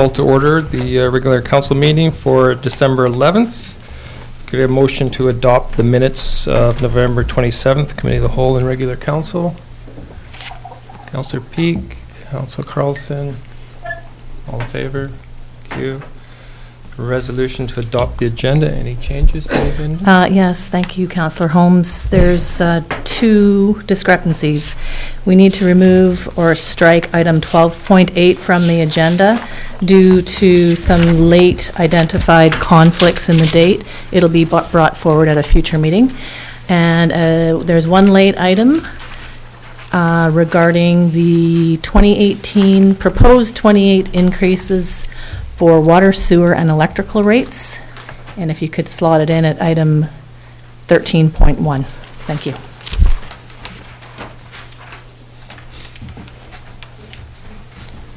call to order the regular council meeting for December 11th. Could I have a motion to adopt the minutes of November 27th, Committee of the Whole and Regular Council? Councillor Peak, Councillor Carlson, all in favor? Thank you. Resolution to adopt the agenda. Any changes to the agenda? Yes, thank you, Councillor Holmes. There's two discrepancies. We need to remove or strike item 12.8 from the agenda due to some late identified conflicts in the date. It'll be brought forward at a future meeting. And there's one late item regarding the 2018 proposed 28 increases for water, sewer, and electrical rates. And if you could slot it in at item 13.1. Thank you.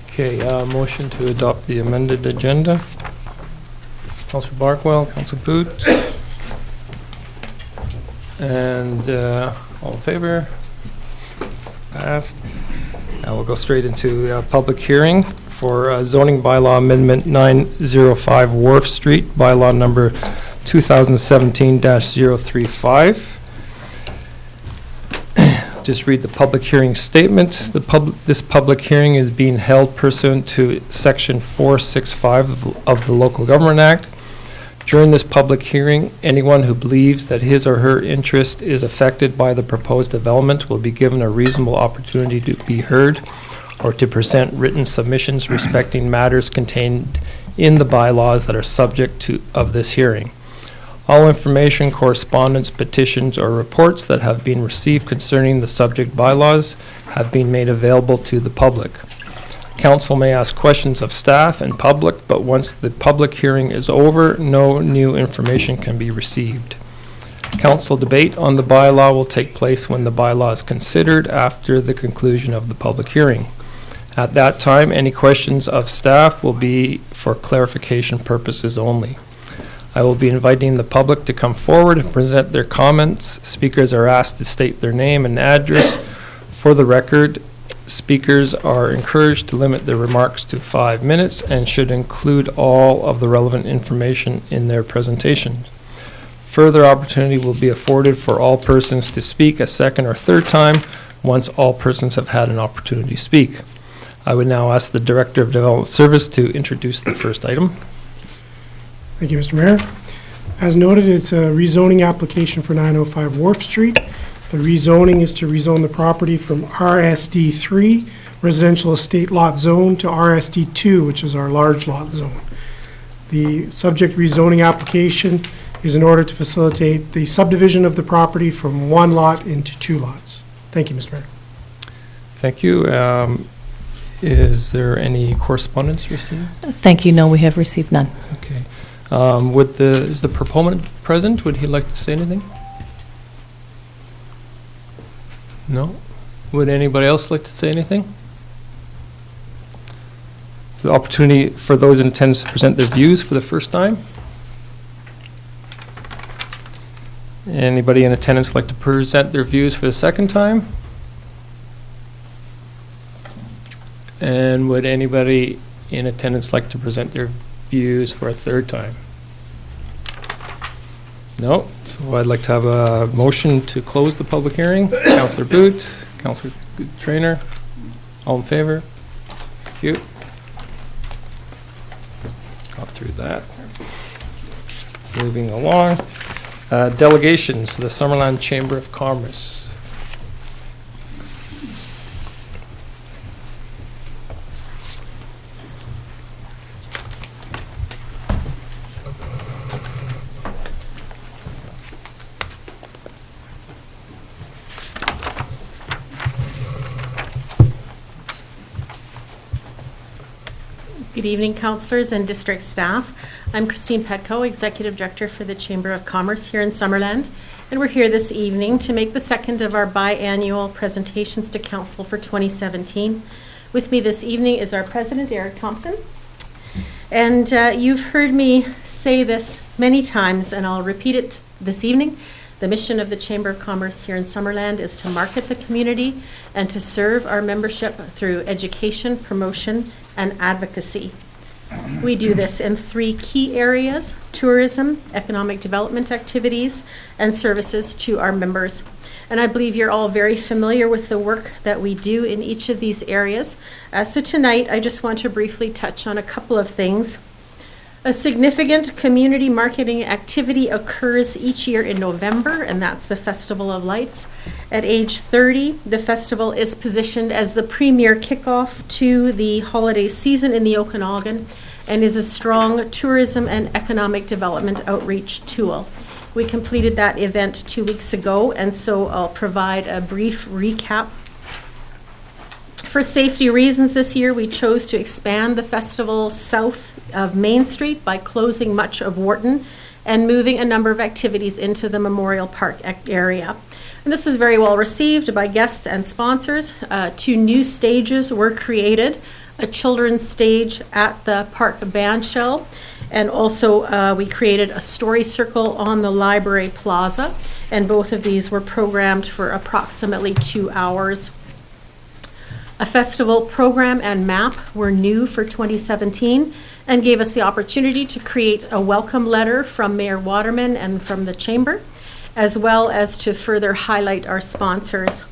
Okay, motion to adopt the amended agenda. Councillor Barkwell, Councillor Boots. And all in favor? Passed. Now we'll go straight into public hearing for zoning bylaw amendment 905 Wharf Street, bylaw number 2017-035. Just read the public hearing statement. This public hearing is being held pursuant to Section 465 of the Local Government Act. During this public hearing, anyone who believes that his or her interest is affected by the proposed development will be given a reasonable opportunity to be heard or to present written submissions respecting matters contained in the bylaws that are subject of this hearing. All information, correspondence, petitions, or reports that have been received concerning the subject bylaws have been made available to the public. Council may ask questions of staff and public, but once the public hearing is over, no new information can be received. Council debate on the bylaw will take place when the bylaw is considered after the conclusion of the public hearing. At that time, any questions of staff will be for clarification purposes only. I will be inviting the public to come forward and present their comments. Speakers are asked to state their name and address. For the record, speakers are encouraged to limit their remarks to 5 minutes and should include all of the relevant information in their presentation. Further opportunity will be afforded for all persons to speak a second or third time once all persons have had an opportunity to speak. I would now ask the Director of Development Service to introduce the first item. Thank you, Mr. Mayor. As noted, it's a rezoning application for 905 Wharf Street. The rezoning is to rezone the property from RSD3, Residential Estate Lot Zone, to RSD2, which is our large lot zone. The subject rezoning application is in order to facilitate the subdivision of the property from one lot into 2 lots. Thank you, Mr. Mayor. Thank you. Is there any correspondence received? Thank you. No, we have received none. Okay. Is the proponent present? Would he like to say anything? No? Would anybody else like to say anything? It's the opportunity for those in attendance to present their views for the first time. Anybody in attendance like to present their views for the second time? And would anybody in attendance like to present their views for a third time? No. So I'd like to have a motion to close the public hearing. Councillor Boot, Councillor Traynor, all in favor? Thank you. Got through that. Moving along. Delegations, the Summerland Chamber of Commerce. Good evening, councillors and district staff. I'm Christine Petco, Executive Director for the Chamber of Commerce here in Summerland, and we're here this evening to make the second of our biannual presentations to Council for 2017. With me this evening is our President, Eric Thompson. And you've heard me say this many times, and I'll repeat it this evening. The mission of the Chamber of Commerce here in Summerland is to market the community and to serve our membership through education, promotion, and advocacy. We do this in 3 key areas: tourism, economic development activities, and services to our members. And I believe you're all very familiar with the work that we do in each of these areas. So tonight, I just want to briefly touch on a couple of things. A significant community marketing activity occurs each year in November, and that's the Festival of Lights. At age 30, the festival is positioned as the premier kickoff to the holiday season in the Okanagan and is a strong tourism and economic development outreach tool. We completed that event 2 weeks ago, and so I'll provide a brief recap. For safety reasons this year, we chose to expand the festival south of Main Street by closing much of Wharton and moving a number of activities into the Memorial Park area. And this was very well received by guests and sponsors. 2 new stages were created, a children's stage at the park band shell, and also we created a story circle on the library plaza, and both of these were programmed for approximately 2 hours. A festival program and map were new for 2017 and gave us the opportunity to create a welcome letter from Mayor Waterman and from the Chamber, as well as to further highlight our sponsors.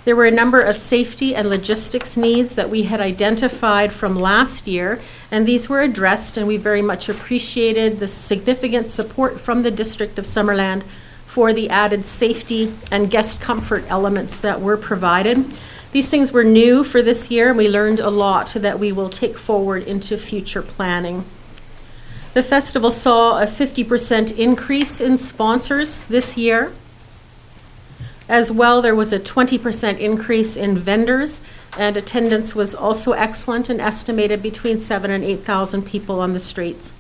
There were a number of safety and logistics needs that we had identified from last year, and these were addressed, and we very much appreciated the significant support from the District of Summerland for the added safety and guest comfort elements that were provided. These things were new for this year, and we learned a lot that we will take forward into future planning. The festival saw a 50% increase in sponsors this year. As well, there was a 20% increase in vendors, and attendance was also excellent and estimated between 7,000 and 8,000 people on the streets.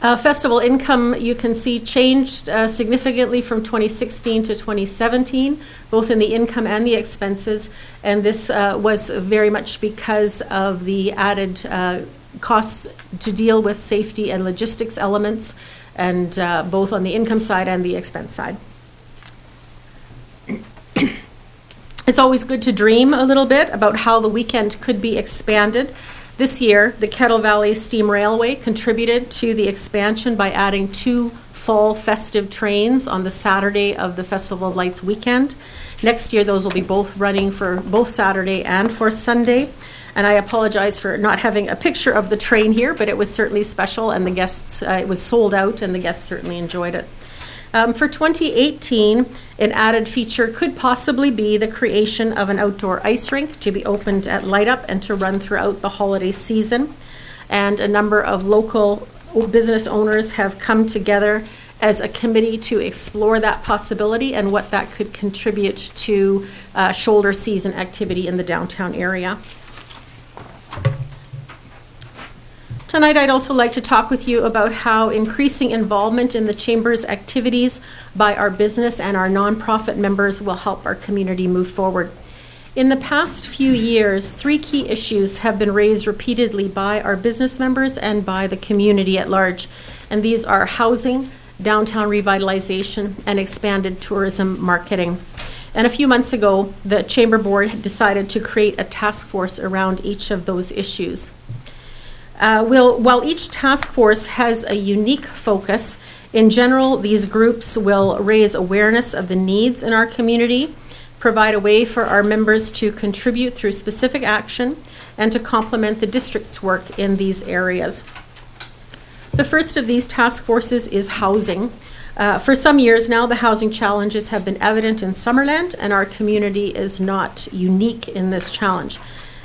Festival income, you can see, changed significantly from 2016 to 2017, both in the income and the expenses, and this was very much because of the added costs to deal with safety and logistics elements, and both on the income side and the expense side. It's always good to dream a little bit about how the weekend could be expanded. This year, the Kettle Valley Steam Railway contributed to the expansion by adding 2 fall festive trains on the Saturday of the Festival of Lights weekend. Next year, those will be both running for both Saturday and for Sunday. And I apologize for not having a picture of the train here, but it was certainly special, and the guests, it was sold out, and the guests certainly enjoyed it. For 2018, an added feature could possibly be the creation of an outdoor ice rink to be opened at light up and to run throughout the holiday season. And a number of local business owners have come together as a committee to explore that possibility and what that could contribute to shoulder season activity in the downtown area. Tonight, I'd also like to talk with you about how increasing involvement in the Chamber's activities by our business and our nonprofit members will help our community move forward. In the past few years, 3 key issues have been raised repeatedly by our business members and by the community at large, and these are housing, downtown revitalization, and expanded tourism marketing. And a few months ago, the Chamber Board decided to create a task force around each of those issues. While each task force has a unique focus, in general, these groups will raise awareness of the needs in our community, provide a way for our members to contribute through specific action, and to complement the district's work in these areas. The first of these task forces is housing. For some years now, the housing challenges have been evident in Summerland, and our community is not unique in this challenge.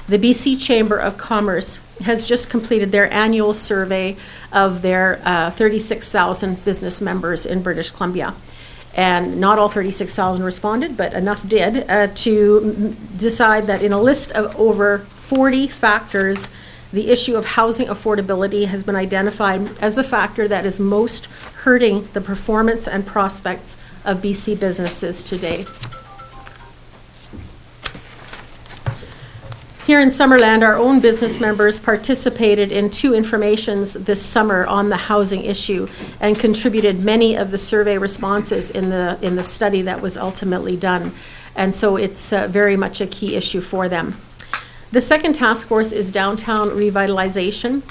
The BC Chamber of Commerce has just completed their annual survey of their 36,000 business members in British Columbia. And not all 36,000 responded, but enough did to decide that in a list of over 40 factors, the issue of housing affordability has been identified as the factor that is most hurting the performance and prospects of BC businesses today. Here in Summerland, our own business members participated in 2 informations this summer on the housing issue and contributed many of the survey responses in the study that was ultimately done. And so it's very much a key issue for them. The second task force is downtown revitalization.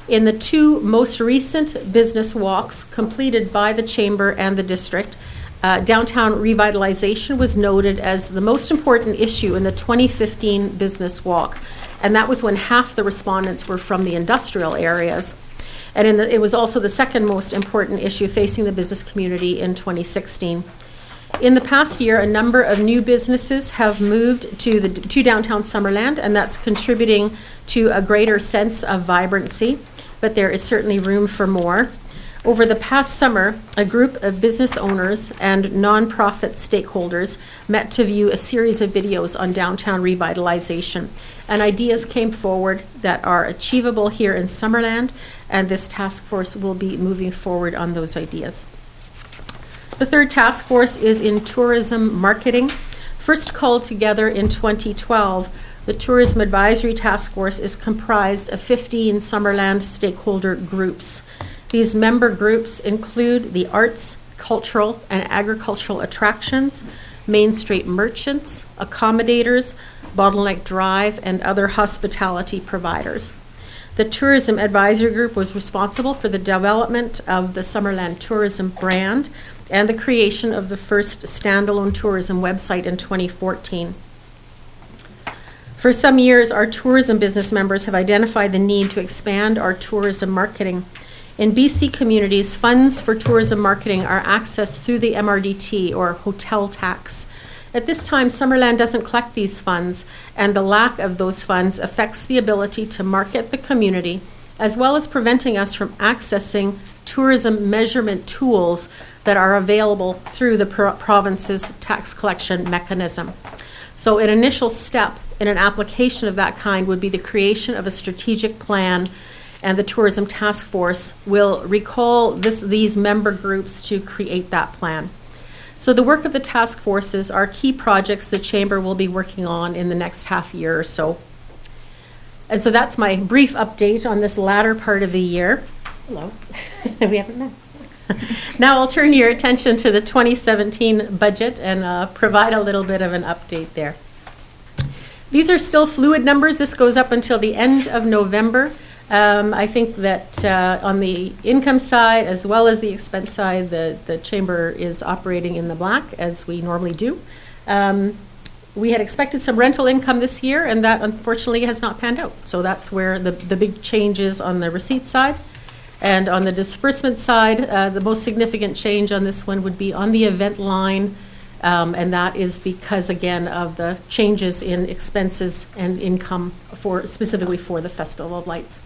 In the two most recent business walks completed by the Chamber and the district, downtown revitalization was noted as the most important issue in the 2015 business walk. And that was when half the respondents were from the industrial areas. And it was also the second most important issue facing the business community in 2016. In the past year, a number of new businesses have moved to downtown Summerland, and that's contributing to a greater sense of vibrancy, but there is certainly room for more. Over the past summer, a group of business owners and nonprofit stakeholders met to view a series of videos on downtown revitalization, and ideas came forward that are achievable here in Summerland, and this task force will be moving forward on those ideas. The third task force is in tourism marketing. First called together in 2012, the Tourism Advisory Task Force is comprised of 15 Summerland stakeholder groups. These member groups include the arts, cultural, and agricultural attractions, Main Street merchants, accommodators, Bottleneck Drive, and other hospitality providers. The Tourism Advisory Group was responsible for the development of the Summerland tourism brand and the creation of the first standalone tourism website in 2014. For some years, our tourism business members have identified the need to expand our tourism marketing. In BC communities, funds for tourism marketing are accessed through the MRDT, or hotel tax. At this time, Summerland doesn't collect these funds, and the lack of those funds affects the ability to market the community, as well as preventing us from accessing tourism measurement tools that are available through the province's tax collection mechanism. So an initial step in an application of that kind would be the creation of a strategic plan, and the Tourism Task Force will recall these member groups to create that plan. So the work of the task forces are key projects the Chamber will be working on in the next half year or so. And so that's my brief update on this latter part of the year. Hello, we haven't met. Now I'll turn your attention to the 2017 budget and provide a little bit of an update there. These are still fluid numbers. This goes up until the end of November. I think that on the income side, as well as the expense side, the Chamber is operating in the black, as we normally do. We had expected some rental income this year, and that unfortunately has not panned out. So that's where the big change is on the receipt side. And on the disbursement side, the most significant change on this one would be on the event line, and that is because, again, of the changes in expenses and income specifically for the Festival of Lights.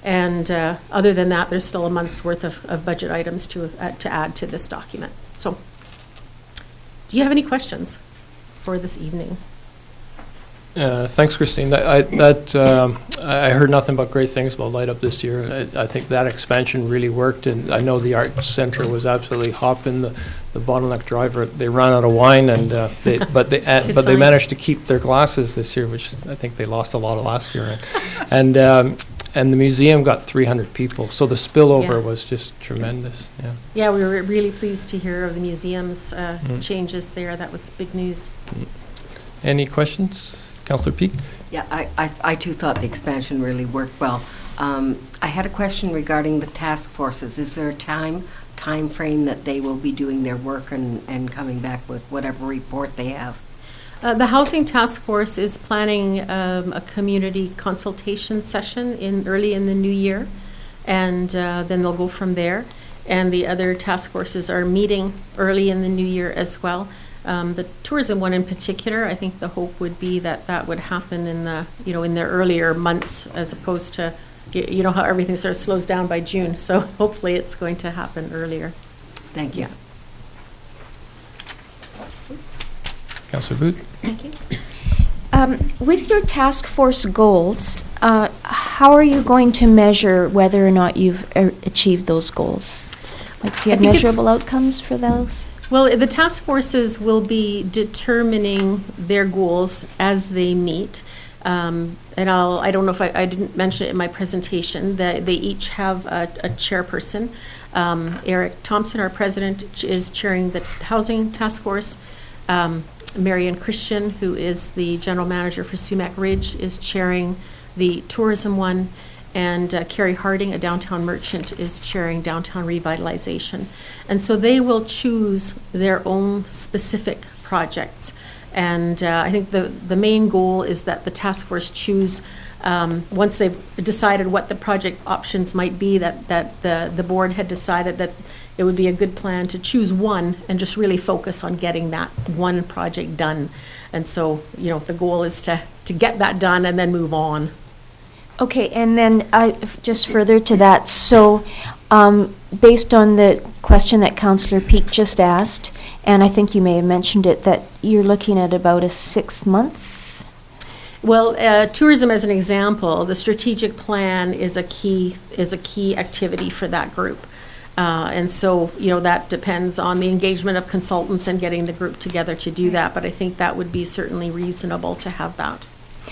And other than that, there's still a month's worth of budget items to add to this document. So, do you have any questions for this evening? Thanks, Christine. I heard nothing but great things about Light Up this year. I think that expansion really worked, and I know the Arts Centre was absolutely hopping. The Bottleneck Drive, they ran out of wine, and but they managed to keep their glasses this year, which I think they lost a lot of last year. And the museum got 300 people, so the spillover was just tremendous. Yeah, we were really pleased to hear of the museum's changes there. That was big news. Any questions? Councillor Peak? Yeah, I too thought the expansion really worked well. I had a question regarding the task forces. Is there a time frame that they will be doing their work and coming back with whatever report they have? The Housing Task Force is planning a community consultation session early in the new year, and then they'll go from there. And the other task forces are meeting early in the new year as well. The tourism one in particular, I think the hope would be that would happen in the earlier months, as opposed to, how everything sort of slows down by June. So hopefully it's going to happen earlier. Thank you. Yeah. Councillor Booth? Thank you. With your task force goals, how are you going to measure whether or not you've achieved those goals? Like, do you have measurable outcomes for those? Well, the task forces will be determining their goals as they meet. And I don't know if I didn't mention it in my presentation, that they each have a chairperson. Eric Thompson, our president, is chairing the Housing Task Force. Marion Christian, who is the general manager for Sumac Ridge, is chairing the tourism one, and Carrie Harding, a downtown merchant, is chairing downtown revitalization. And so they will choose their own specific projects. And I think the main goal is that the task force choose, once they've decided what the project options might be, that the board had decided that it would be a good plan to choose one and just really focus on getting that one project done. And so, the goal is to get that done and then move on. Okay, and then just further to that, so based on the question that Councillor Peak just asked, and I think you may have mentioned it, that you're looking at about a 6-month? Well, tourism as an example, the strategic plan is a key activity for that group. And so, that depends on the engagement of consultants and getting the group together to do that. But I think that would be certainly reasonable to have that.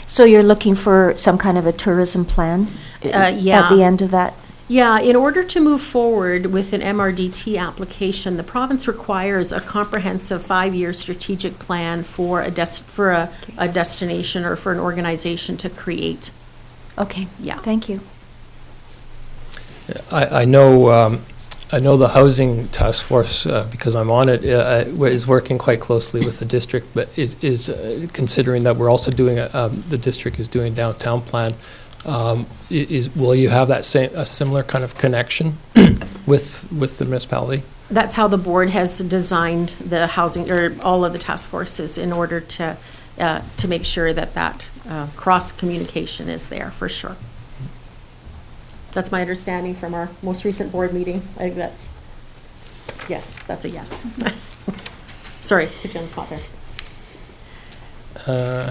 So you're looking for some kind of a tourism plan Yeah. at the end of that? Yeah, in order to move forward with an MRDT application, the province requires a comprehensive 5-year strategic plan for a destination or for an organization to create. Okay, Yeah. thank you. I know the housing task force, because I'm on it, is working quite closely with the district, but is considering that we're also doing, the district is doing downtown plan. Will you have a similar kind of connection with the municipality? That's how the board has designed the housing, or all of the task forces, in order to make sure that cross-communication is there, for sure. That's my understanding from our most recent board meeting. I think that's a yes. Sorry, put you on the spot there.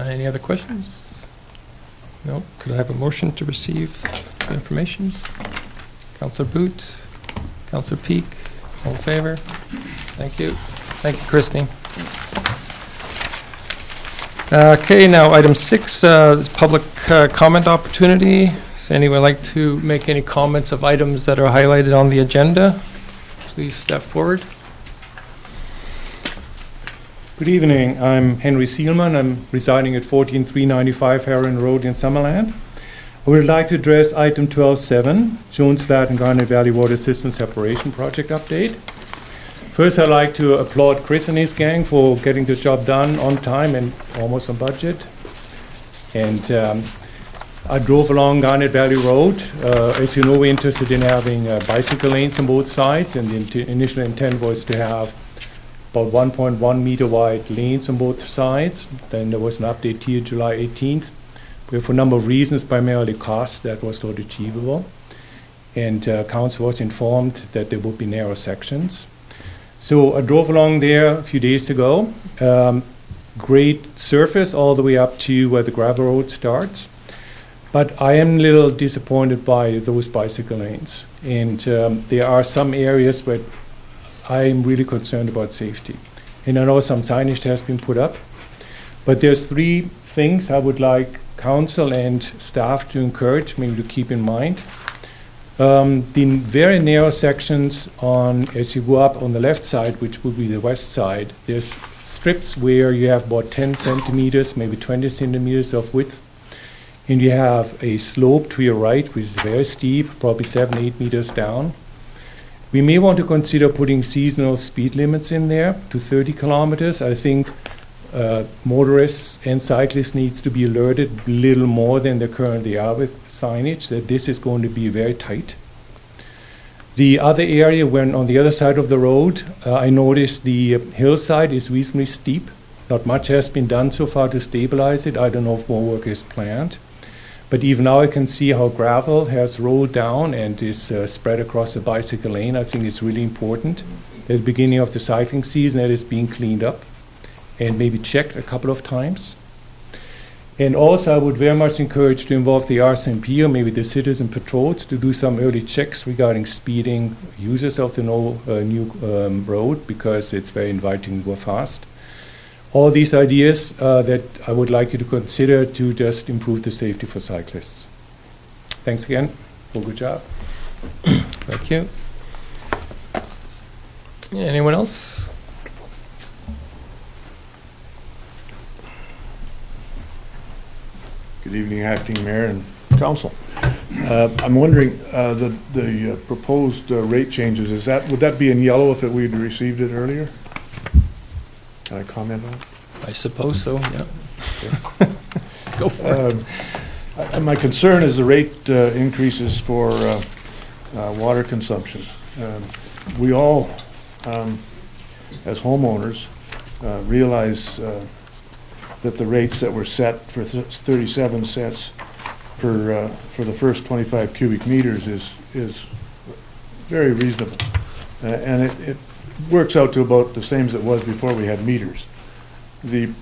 Any other questions? No? Could I have a motion to receive the information? Councillor Boot, Councillor Peak, all in favor? Thank you. Thank you, Christine. Okay, now item 6, public comment opportunity. Does anyone like to make any comments of items that are highlighted on the agenda? Please step forward. Good evening. I'm Henry Seelman. I'm residing at 14395 Heron Road in Summerland. I would like to address item 12.7, Jones Flat and Garnet Valley Water System Separation Project update. First, I'd like to applaud Chris and his gang for getting the job done on time and almost on budget. And I drove along Garnet Valley Road. As you know, we're interested in having bicycle lanes on both sides, and the initial intent was to have about 1.1 meter wide lanes on both sides. Then there was an update here July 18th, where for a number of reasons, primarily cost, that was not achievable. And council was informed that there would be narrow sections. So I drove along there a few days ago. Great surface all the way up to where the gravel road starts. But I am a little disappointed by those bicycle lanes. And there are some areas where I'm really concerned about safety. And I know some signage has been put up. But there's 3 things I would like council and staff to encourage, maybe to keep in mind. The very narrow sections as you go up on the left side, which will be the west side, there's strips where you have about 10 centimeters, maybe 20 centimeters of width. And you have a slope to your right, which is very steep, probably 7-8 meters down. We may want to consider putting seasonal speed limits in there to 30 kilometers. I think motorists and cyclists needs to be alerted a little more than they currently are with signage, that this is going to be very tight. The other area, when on the other side of the road, I noticed the hillside is reasonably steep. Not much has been done so far to stabilize it. I don't know if more work is planned. But even now I can see how gravel has rolled down and is spread across the bicycle lane. I think it's really important at the beginning of the cycling season that is being cleaned up and maybe checked a couple of times. And also I would very much encourage to involve the RCMP or maybe the citizen patrols to do some early checks regarding speeding users of the new road, because it's very inviting to go fast. All these ideas that I would like you to consider to just improve the safety for cyclists. Thanks again for a good job. Thank you. Anyone else? Good evening, Acting Mayor and Council. I'm wondering, the proposed rate changes, would that be in yellow if we'd received it earlier? Can I comment on it? I suppose so, yeah. Go for it. My concern is the rate increases for water consumption. We all, as homeowners, realize that the rates that were set for 37 cents for the first 25 cubic meters is very reasonable. And it works out to about the same as it was before we had meters. The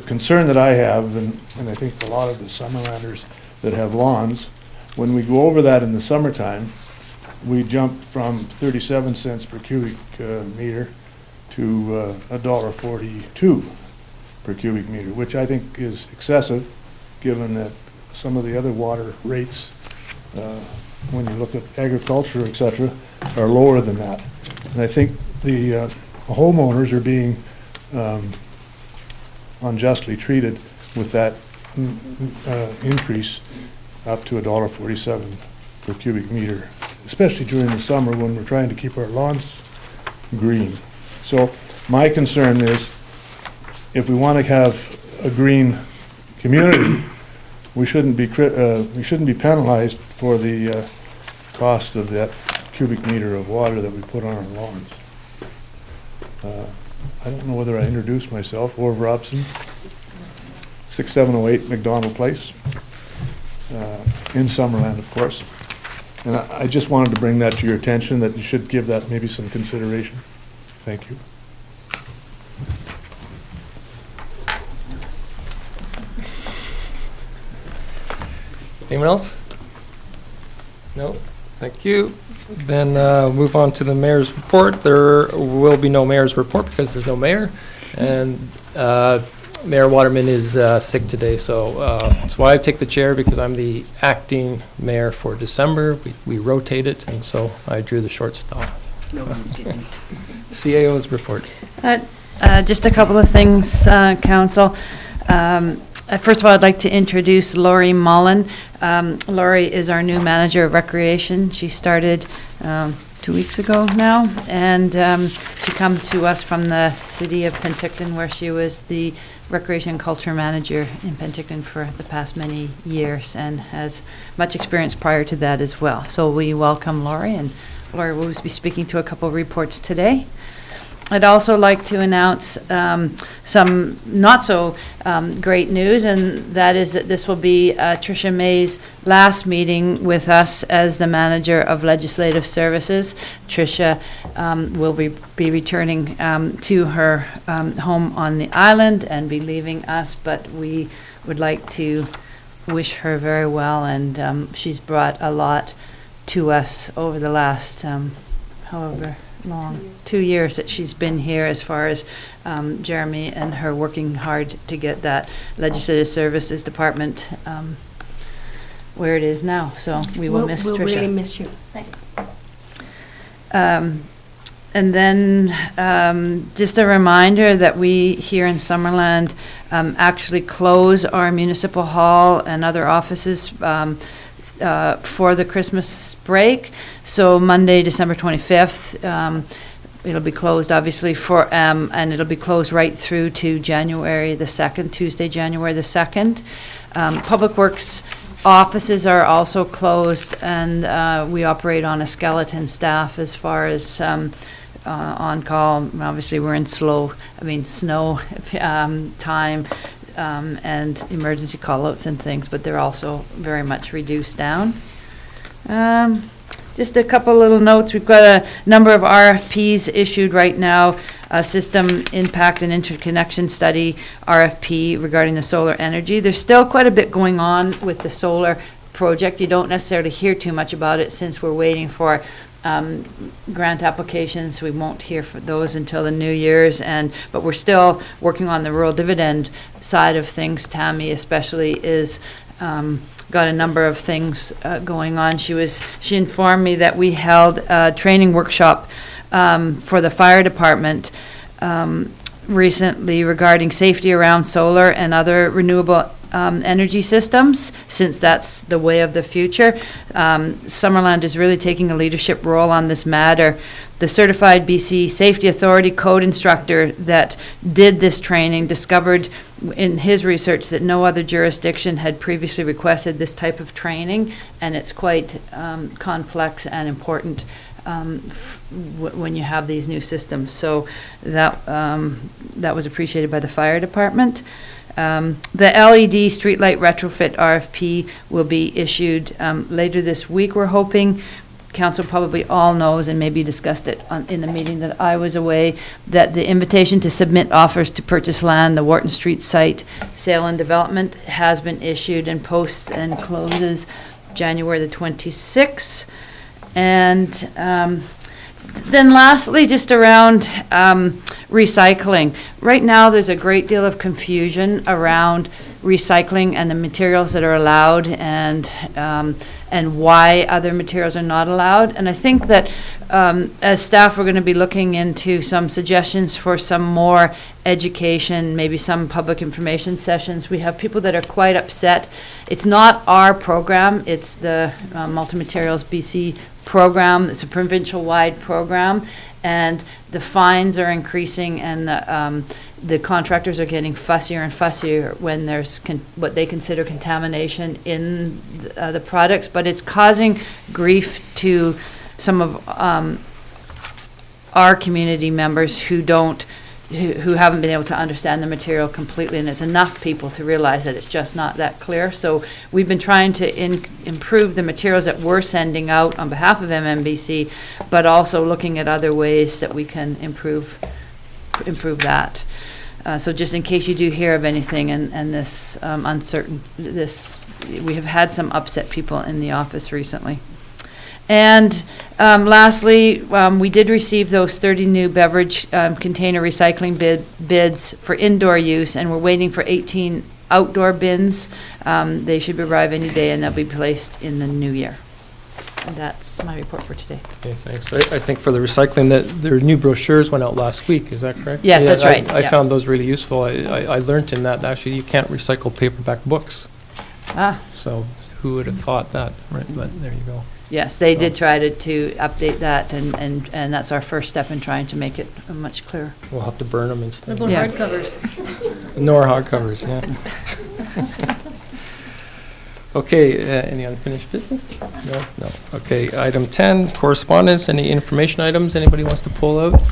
concern that I have, and I think a lot of the Summerlanders that have lawns, when we go over that in the summertime, we jump from 37 cents per cubic meter to $1.42 per cubic meter, which I think is excessive, given that some of the other water rates, when you look at agriculture, et cetera, are lower than that. And I think the homeowners are being unjustly treated with that increase up to $1.47 per cubic meter, especially during the summer when we're trying to keep our lawns green. So my concern is, if we want to have a green community, we shouldn't be penalized for the cost of that cubic meter of water that we put on our lawns. I don't know whether I introduced myself. Orv Robson, 6708 McDonald Place, in Summerland, of course. And I just wanted to bring that to your attention, that you should give that maybe some consideration. Thank you. Anyone else? No? Thank you. Then move on to the mayor's report. There will be no mayor's report because there's no mayor. And Mayor Waterman is sick today, so that's why I take the chair, because I'm the acting mayor for December. We rotate it, and so I drew the short straw. No, you didn't. CAO's report. Just a couple of things, Council. First of all, I'd like to introduce Lori Mullen. Lori is our new manager of recreation. She started 2 weeks ago now, and she comes to us from the city of Penticton, where she was the recreation and culture manager in Penticton for the past many years and has much experience prior to that as well. So we welcome Lori, and Lori will be speaking to a couple of reports today. I'd also like to announce some not so great news, and that is that this will be Tricia May's last meeting with us as the manager of legislative services. Tricia will be returning to her home on the island and be leaving us, but we would like to wish her very well, and she's brought a lot to us over the last however long, 2 years that she's been here, as far as Jeremy and her working hard to get that legislative services department where it is now. So we will miss Tricia. We'll really miss you. Thanks. And then just a reminder that we here in Summerland actually close our municipal hall and other offices for the Christmas break. So Monday, December 25th, it'll be closed obviously and it'll be closed right through to January the 2nd, Tuesday, January the 2nd. Public Works offices are also closed, and we operate on a skeleton staff as far as on call. Obviously, we're in snow time. And emergency call-outs and things, but they're also very much reduced down. Just a couple little notes. We've got a number of RFPs issued right now. A system impact and interconnection study RFP regarding the solar energy. There's still quite a bit going on with the solar project. You don't necessarily hear too much about it since we're waiting for grant applications. We won't hear for those until the New Year's, but we're still working on the rural dividend side of things. Tammy especially is got a number of things going on. She informed me that we held a training workshop for the fire department recently regarding safety around solar and other renewable energy systems, since that's the way of the future. Summerland is really taking a leadership role on this matter. The Certified BC Safety Authority code instructor that did this training discovered in his research that no other jurisdiction had previously requested this type of training, and it's quite complex and important when you have these new systems. So that was appreciated by the fire department. The LED streetlight retrofit RFP will be issued later this week, we're hoping. Council probably all knows, and maybe discussed it in the meeting that I was away, that the invitation to submit offers to purchase land, the Wharton Street site sale and development, has been issued and posts and closes January the 26th. And then lastly, just around recycling. Right now, there's a great deal of confusion around recycling and the materials that are allowed, and why other materials are not allowed. And I think that as staff, we're going to be looking into some suggestions for some more education, maybe some public information sessions. We have people that are quite upset. It's not our program, it's the Multi-Materials BC program. It's a provincial-wide program, and the fines are increasing, and the contractors are getting fussier and fussier when there's what they consider contamination in the products. But it's causing grief to some of our community members who haven't been able to understand the material completely, and it's enough people to realize that it's just not that clear. So we've been trying to improve the materials that we're sending out on behalf of MMBC, but also looking at other ways that we can improve that. So just in case you do hear of anything and this we have had some upset people in the office recently. And lastly, we did receive those 30 new beverage container recycling bids for indoor use, and we're waiting for 18 outdoor bins. They should arrive any day, and they'll be placed in the new year. And that's my report for today. Okay, thanks. I think for the recycling, that their new brochures went out last week, is that correct? Yes, that's right. I Yeah. found those really useful. I learned in that, actually, you can't recycle paperback books. So who would have thought that, right? But there you go. Yes, they So- did try to update that, and that's our first step in trying to make it much clearer. We'll have to burn them instead. What about Yeah. hardcovers? No more hardcovers, yeah. Okay, any unfinished business? No. Okay, item 10, correspondence, any information items anybody wants to pull out?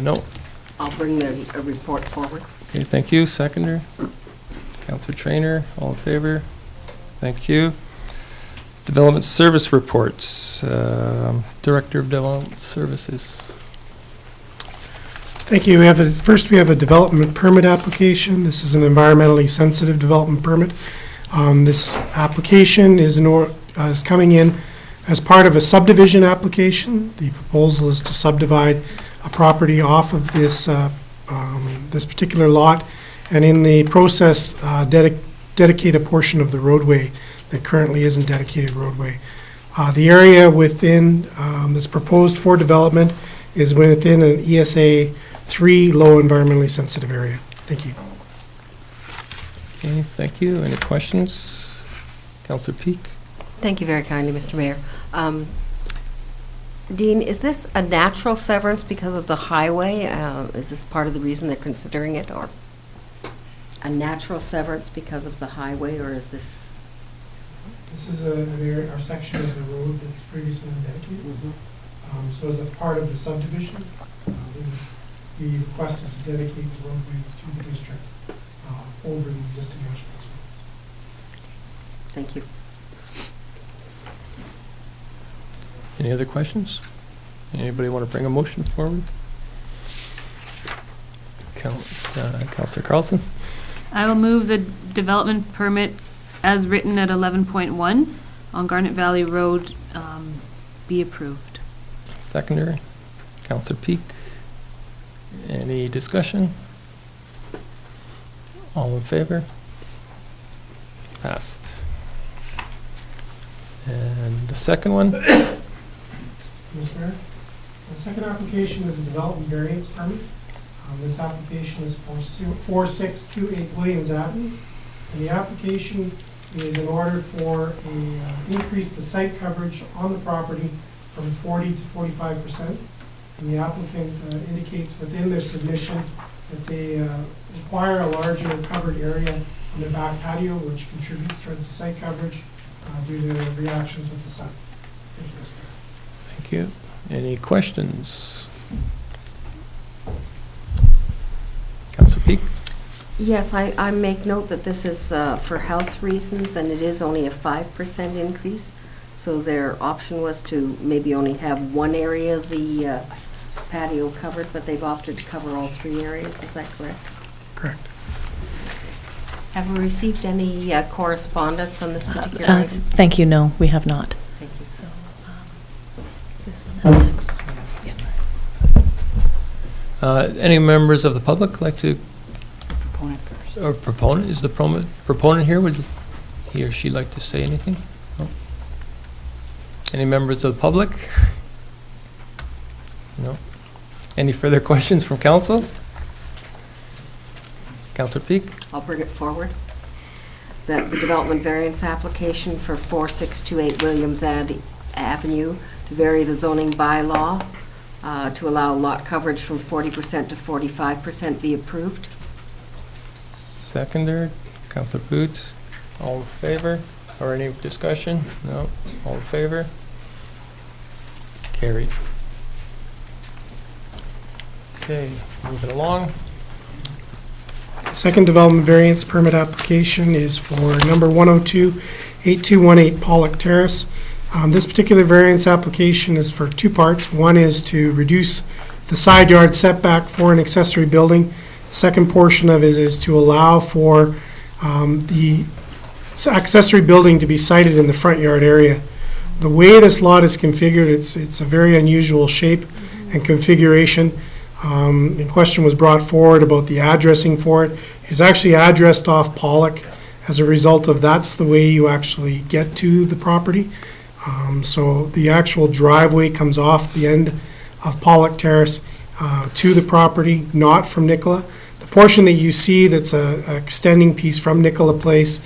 No. I'll bring the report forward. Okay, thank you. Seconder? Councillor Trainer, all in favor? Thank you. Development Service Reports. Director of Development Services. Thank you. First, we have a development permit application. This is an environmentally sensitive development permit. This application is coming in as part of a subdivision application. The proposal is to subdivide a property off of this particular lot, and in the process, dedicate a portion of the roadway that currently isn't dedicated roadway. The area within that's proposed for development is within an ESA 3 low environmentally sensitive area. Thank you. Okay, thank you. Any questions? Councillor Peak? Thank you very kindly, Mr. Mayor. Dean, is this a natural severance because of the highway? Is this part of the reason they're considering it, or a natural severance because of the highway, or is this? This is our section of the road that's previously dedicated. So as a part of the subdivision, we requested to dedicate the roadway to the district over the existing asphalt roads. Thank you. Any other questions? Anybody want to bring a motion forward? Councillor Carlson? I will move the development permit as written at 11.1 on Garnet Valley Road be approved. Seconder? Councillor Peak? Any discussion? All in favor? Passed. And the second one? Mr. Mayor, the second application is a development variance permit. This application is for 4628 Williams Avenue, and the application is in order for increase the site coverage on the property from 40 to 45%. And the applicant indicates within their submission that they require a larger covered area on their back patio, which contributes towards the site coverage due to reactions with the sun. Thank you, Mr. Mayor. Thank you. Any questions? Councillor Peak? Yes, I make note that this is for health reasons, and it is only a 5% increase. So their option was to maybe only have one area of the patio covered, but they've opted to cover all 3 areas. Is that correct? Correct. Have we received any correspondence on this particular item? Thank you, no, we have not. Thank you. So, this one and next one. Yeah. Any members of the public like to, Proponent first. or proponent, is the proponent here? Would he or she like to say anything? No? Any members of the public? No? Any further questions from council? Councillor Peak? I'll bring it forward. That the development variance application for 4628 Williams Avenue to vary the zoning bylaw to allow lot coverage from 40% to 45% be approved. Seconder, Councillor Boots, all in favor? Or any discussion? No? All in favor? Carried. Okay, moving along. The second development variance permit application is for number 102-8218 Pollock Terrace. This particular variance application is for 2 parts. One is to reduce the side yard setback for an accessory building. The second portion of it is to allow for the accessory building to be sited in the front yard area. The way this lot is configured, it's a very unusual shape and configuration. In question was brought forward about the addressing for it. It's actually addressed off Pollock. As a result of that's the way you actually get to the property. So the actual driveway comes off the end of Pollock Terrace to the property, not from Nicola. The portion that you see that's a extending piece from Nicola Place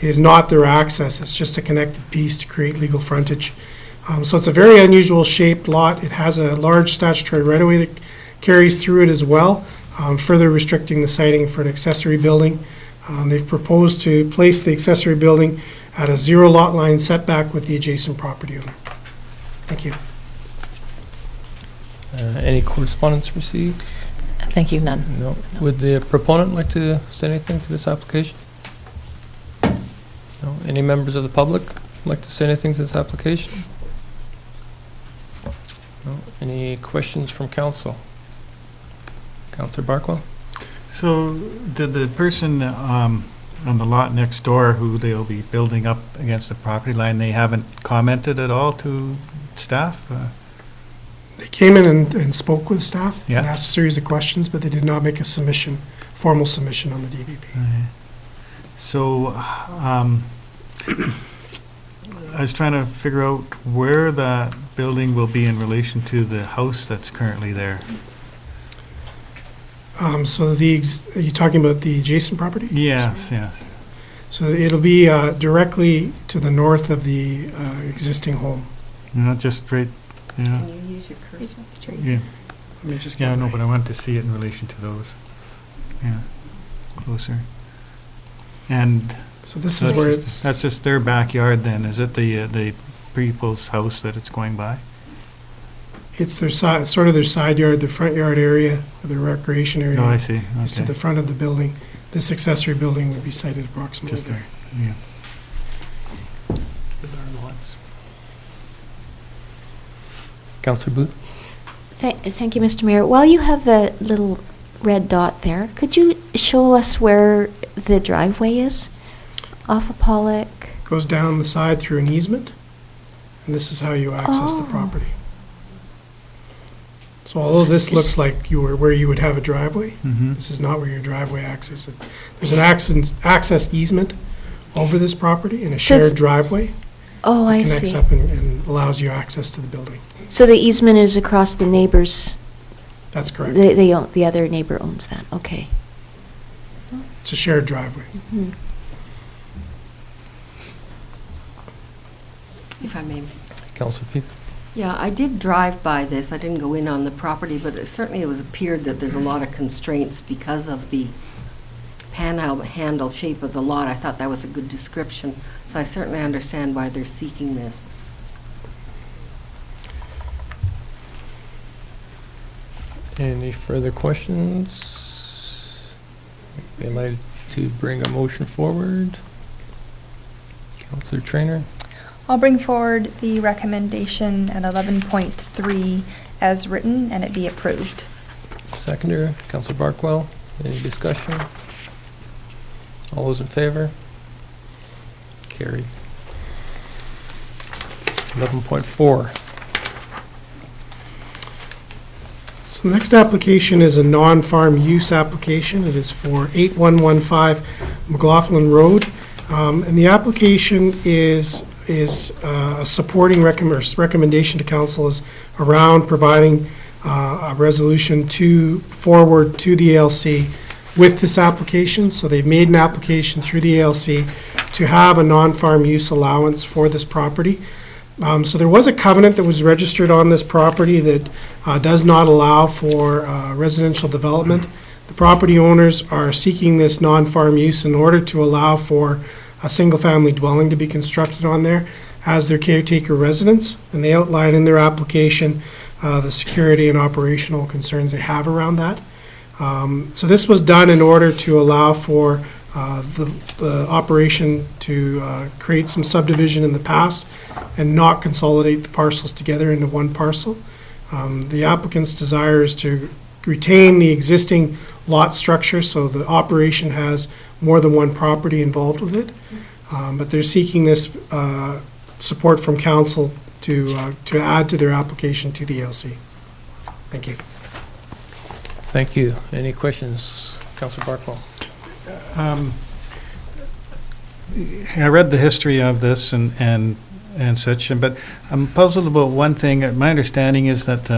is not their access. It's just a connected piece to create legal frontage. So it's a very unusual shaped lot. It has a large statutory right-of-way that carries through it as well, further restricting the siting for an accessory building. They've proposed to place the accessory building at a 0 lot line setback with the adjacent property owner. Thank you. Any correspondence received? Thank you, none. No. Would the proponent like to say anything to this application? No. Any members of the public like to say anything to this application? No. Any questions from council? Councillor Barkwell? So did the person on the lot next door who they'll be building up against the property line, they haven't commented at all to staff? They came in and spoke with staff and Yeah. asked a series of questions, but they did not make a submission, formal submission on the DVP. So I was trying to figure out where that building will be in relation to the house that's currently there. So are you talking about the adjacent property? Yes, yes. So it'll be directly to the north of the existing home. Not just right, yeah. Can you use your cursor? Yeah, Let me just yeah, get no, but I want to see it in relation to those. Yeah, closer. And So this is where that's it's, just their backyard then, is it the people's house that it's going by? it's their side, sort of their side yard, their front yard area, or their recreation area. Oh, I see, Is to okay. the front of the building. This accessory building would be sited approximately Just there. there, yeah. Councillor Booth? Thank you, Mr. Mayor. While you have the little red dot there, could you show us where the driveway is off of Pollock? Goes down the side through an easement, and this is how you access the Oh. property. So although this looks like where you would have a driveway, Mm-hmm. this is not where your driveway accesses. There's an access easement over this property and a So it's- shared driveway Oh, I connects see. up and allows you access to the building. So the easement is across the neighbor's That's correct. They own, the other neighbor owns that, okay. It's a shared driveway. Mhm. If I may. Councillor Pete? Yeah, I did drive by this. I didn't go in on the property, but it was appeared that there's a lot of constraints because of the panhandle shape of the lot. I thought that was a good description, so I certainly understand why they're seeking this. Any further questions? I'd like to bring a motion forward. Councillor Trainer? I'll bring forward the recommendation at 11.3 as written, and it be approved. Seconder, Councillor Barkwell. Any discussion? All those in favor? Carried. 11.4. So the next application is a non-farm use application. It is for 8115 McLaughlin Road. And the application is a supporting recommendation to council is around providing a resolution forward to the ALC with this application. So they've made an application through the ALC to have a non-farm use allowance for this property. So there was a covenant that was registered on this property that does not allow for residential development. The property owners are seeking this non-farm use in order to allow for a single-family dwelling to be constructed on there as their caretaker residence, and they outline in their application the security and operational concerns they have around that. So this was done in order to allow for the operation to create some subdivision in the past and not consolidate the parcels together into one parcel. The applicant's desire is to retain the existing lot structure, so the operation has more than one property involved with it. But they're seeking this support from council to add to their application to the ALC. Thank you. Thank you. Any questions? Councillor Barkwell? I read the history of this and such, but I'm puzzled about one thing. My understanding is that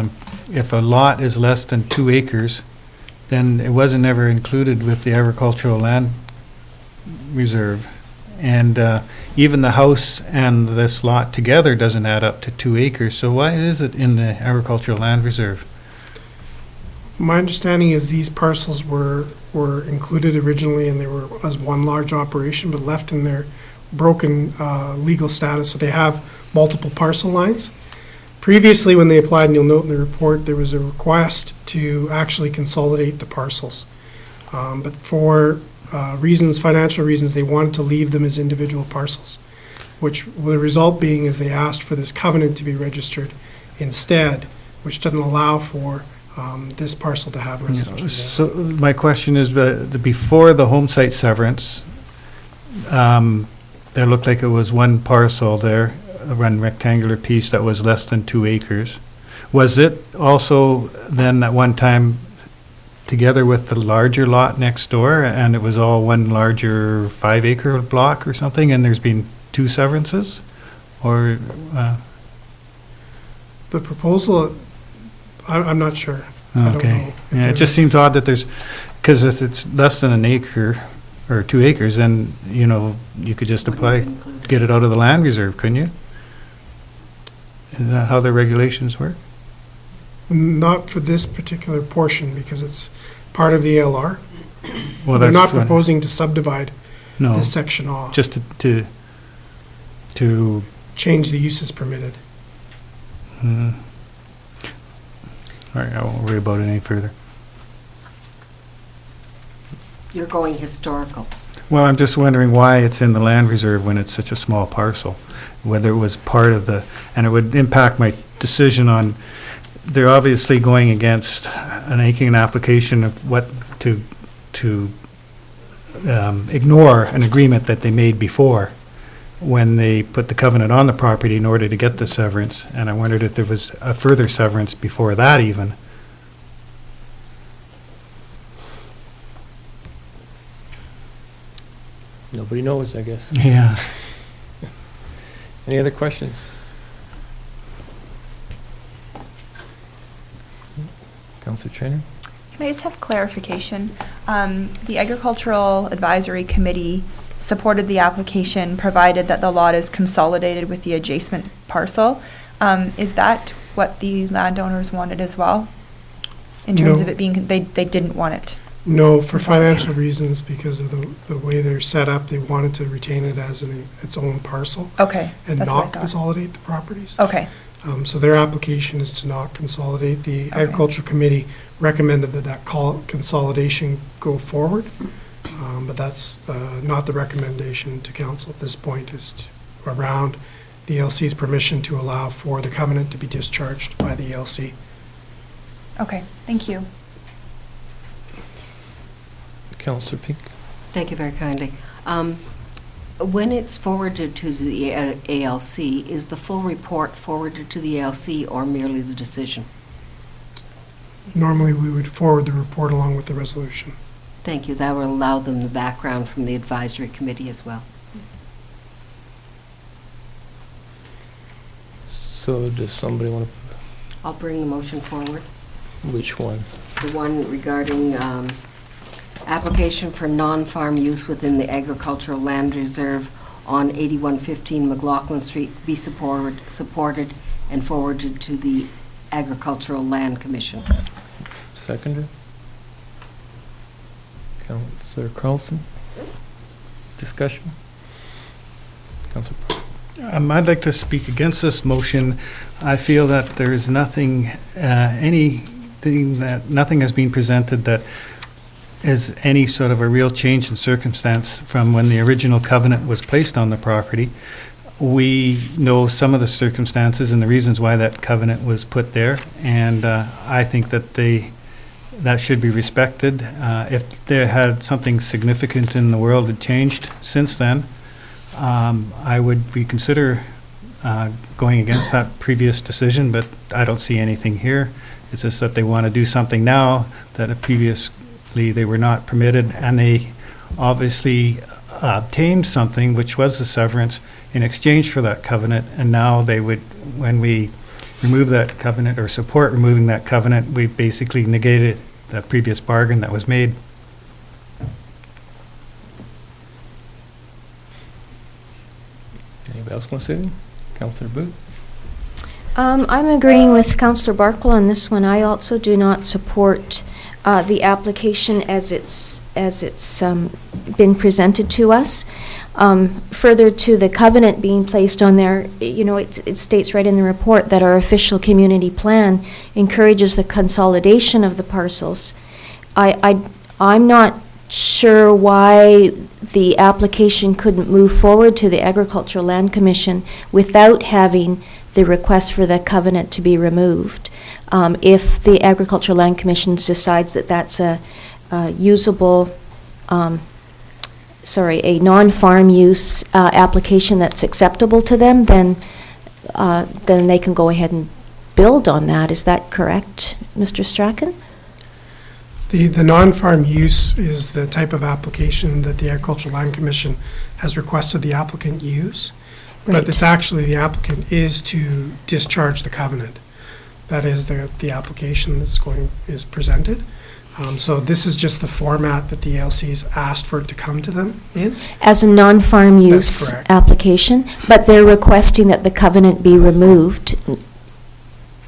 if a lot is less than 2 acres, then it wasn't ever included with the agricultural land reserve. And even the house and this lot together doesn't add up to 2 acres. So why is it in the agricultural land reserve? My understanding is these parcels were included originally and they were as one large operation, but left in their broken legal status, so they have multiple parcel lines. Previously, when they applied, and you'll note in the report, there was a request to actually consolidate the parcels. But for financial reasons, they wanted to leave them as individual parcels, which the result being is they asked for this covenant to be registered instead, which doesn't allow for this parcel to have residential. So my question is, before the home site severance, there looked like it was one parcel there, one rectangular piece that was less than 2 acres. Was it also then at one time together with the larger lot next door, and it was all one larger 5-acre block or something, and there's been 2 severances? Or The proposal, I'm not sure. I don't know okay, if yeah, it there's just seems odd that there's, because if it's less than an acre or 2 acres, then you could just apply, get it out of the land reserve, couldn't you? Is that how the regulations work? Not for this particular portion, because it's part of the ALR. Well, They're that's not what- proposing to subdivide No, this section off, just to change the uses permitted. all right, I won't worry about it any further. You're going historical. Well, I'm just wondering why it's in the land reserve when it's such a small parcel, whether it was part of the, and it would impact my decision on, they're obviously going against making an application of what to ignore an agreement that they made before when they put the covenant on the property in order to get the severance, and I wondered if there was a further severance before that even. Nobody knows, I guess. Yeah. Any other questions? Councillor Trainer? Can I just have clarification? The Agricultural Advisory Committee supported the application, provided that the lot is consolidated with the adjacent parcel. Is that what the landowners wanted as well? In terms No. of it being, they didn't want it? No, for financial reasons, because of the way they're set up, they wanted to retain it as its own parcel Okay. and that's what I not thought. consolidate the properties. Okay, So their application is to not consolidate. The Okay. Agricultural Committee recommended that consolidation go forward, but that's not the recommendation to council at this point, is around the ELC's permission to allow for the covenant to be discharged by the ELC. okay, thank you. Councillor Pink? Thank you very kindly. When it's forwarded to the ALC, is the full report forwarded to the ALC or merely the decision? Normally, we would forward the report along with the resolution. Thank you. That will allow them the background from the advisory committee as well. So does somebody want I'll bring the motion forward. to, which one? The one regarding application for non-farm use within the agricultural land reserve on 8115 McLaughlin Street be supported and forwarded to the Agricultural Land Commission. Seconder? Councillor Carlson? Discussion? Councillor I'd like to speak against this motion. I feel that there is nothing has been presented that is any sort of a real change in circumstance from when the original covenant was placed on the property. We know some of the circumstances and the reasons why that covenant was put there, and I think that that should be respected. If there had something significant in the world had changed since then, I would reconsider going against that previous decision, but I don't see anything here. It's just that they want to do something now that previously they were not permitted, and they obviously obtained something, which was the severance, in exchange for that covenant, and now they would, when we remove that covenant or support removing that covenant, we basically negated that previous bargain that was made. Anybody else want to say anything? Councillor Booth? I'm agreeing with Councillor Barkwell on this one. I also do not support the application as it's been presented to us. Further to the covenant being placed on there, it states right in the report that our official community plan encourages the consolidation of the parcels. I'm not sure why the application couldn't move forward to the Agricultural Land Commission without having the request for the covenant to be removed. If the Agricultural Land Commission decides that that's a usable, a non-farm use application that's acceptable to them, then they can go ahead and build on that. Is that correct, Mr. Strachan? The non-farm use is the type of application that the Agricultural Land Commission has requested the applicant use. Right. But it's actually, the applicant is to discharge the covenant. That is the application is presented. So this is just the format that the ALC's asked for it to come to them in. As a non-farm That's use correct. application, but they're requesting that the covenant be removed,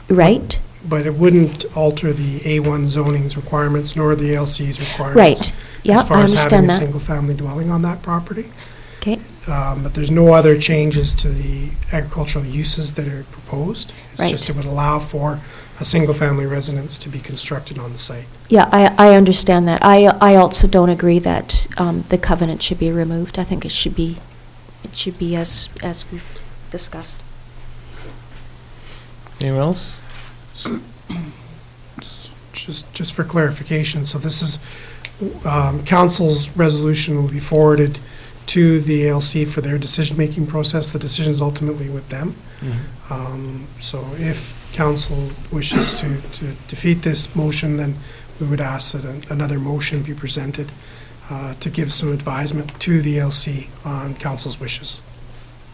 right? But it wouldn't alter the A1 zoning's requirements nor the ALC's requirements. Right. Yeah, As far I as having understand a that. single-family dwelling on that property. Okay. But there's no other changes to the agricultural uses that are proposed. It's Right. just it would allow for a single-family residence to be constructed on the site. Yeah, I understand that. I also don't agree that the covenant should be removed. I think it should be as we've discussed. Anyone else? Just for clarification, so this is, council's resolution will be forwarded to the ALC for their decision-making process. The decision is ultimately with them. So if council wishes to defeat this motion, then we would ask that another motion be presented to give some advisement to the ALC on council's wishes.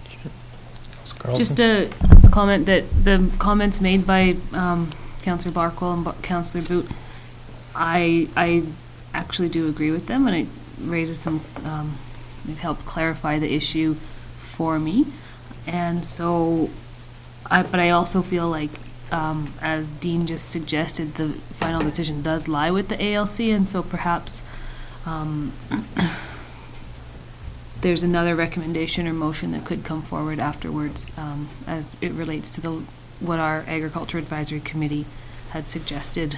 Councillor Carlson? Just a comment that the comments made by Councillor Barkwell and Councillor Boot, I actually do agree with them, and it raises some, it helped clarify the issue for me. And so, but I also feel like, as Dean just suggested, the final decision does lie with the ALC, and so perhaps there's another recommendation or motion that could come forward afterwards, as it relates to what our Agriculture Advisory Committee had suggested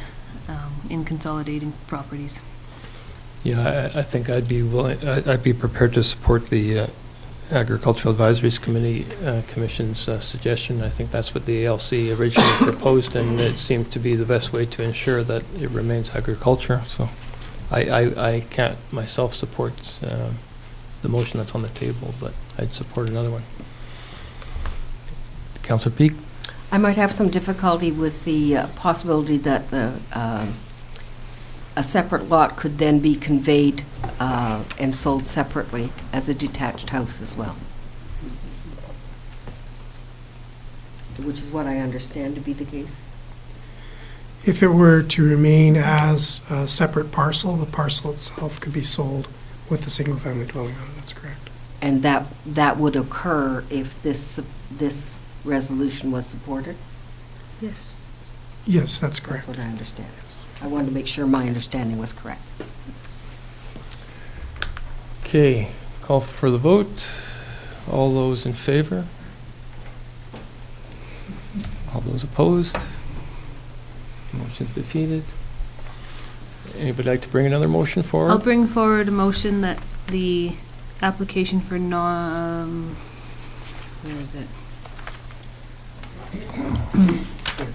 in consolidating properties. Yeah, I think I'd be prepared to support the Agricultural Advisories Commission's suggestion. I think that's what the ALC originally proposed, and it seemed to be the best way to ensure that it remains agriculture. So I can't myself support the motion that's on the table, but I'd support another one. Councillor Peak? I might have some difficulty with the possibility that a separate lot could then be conveyed and sold separately as a detached house as well, which is what I understand to be the case. If it were to remain as a separate parcel, the parcel itself could be sold with a single-family dwelling on it, that's correct. And that would occur if this resolution was supported? Yes. Yes, that's correct. That's what I understand. I wanted to make sure my understanding was correct. Okay, call for the vote. All those in favor? All those opposed? Motion's defeated. Anybody like to bring another motion forward? I'll bring forward a motion that the application for where is it?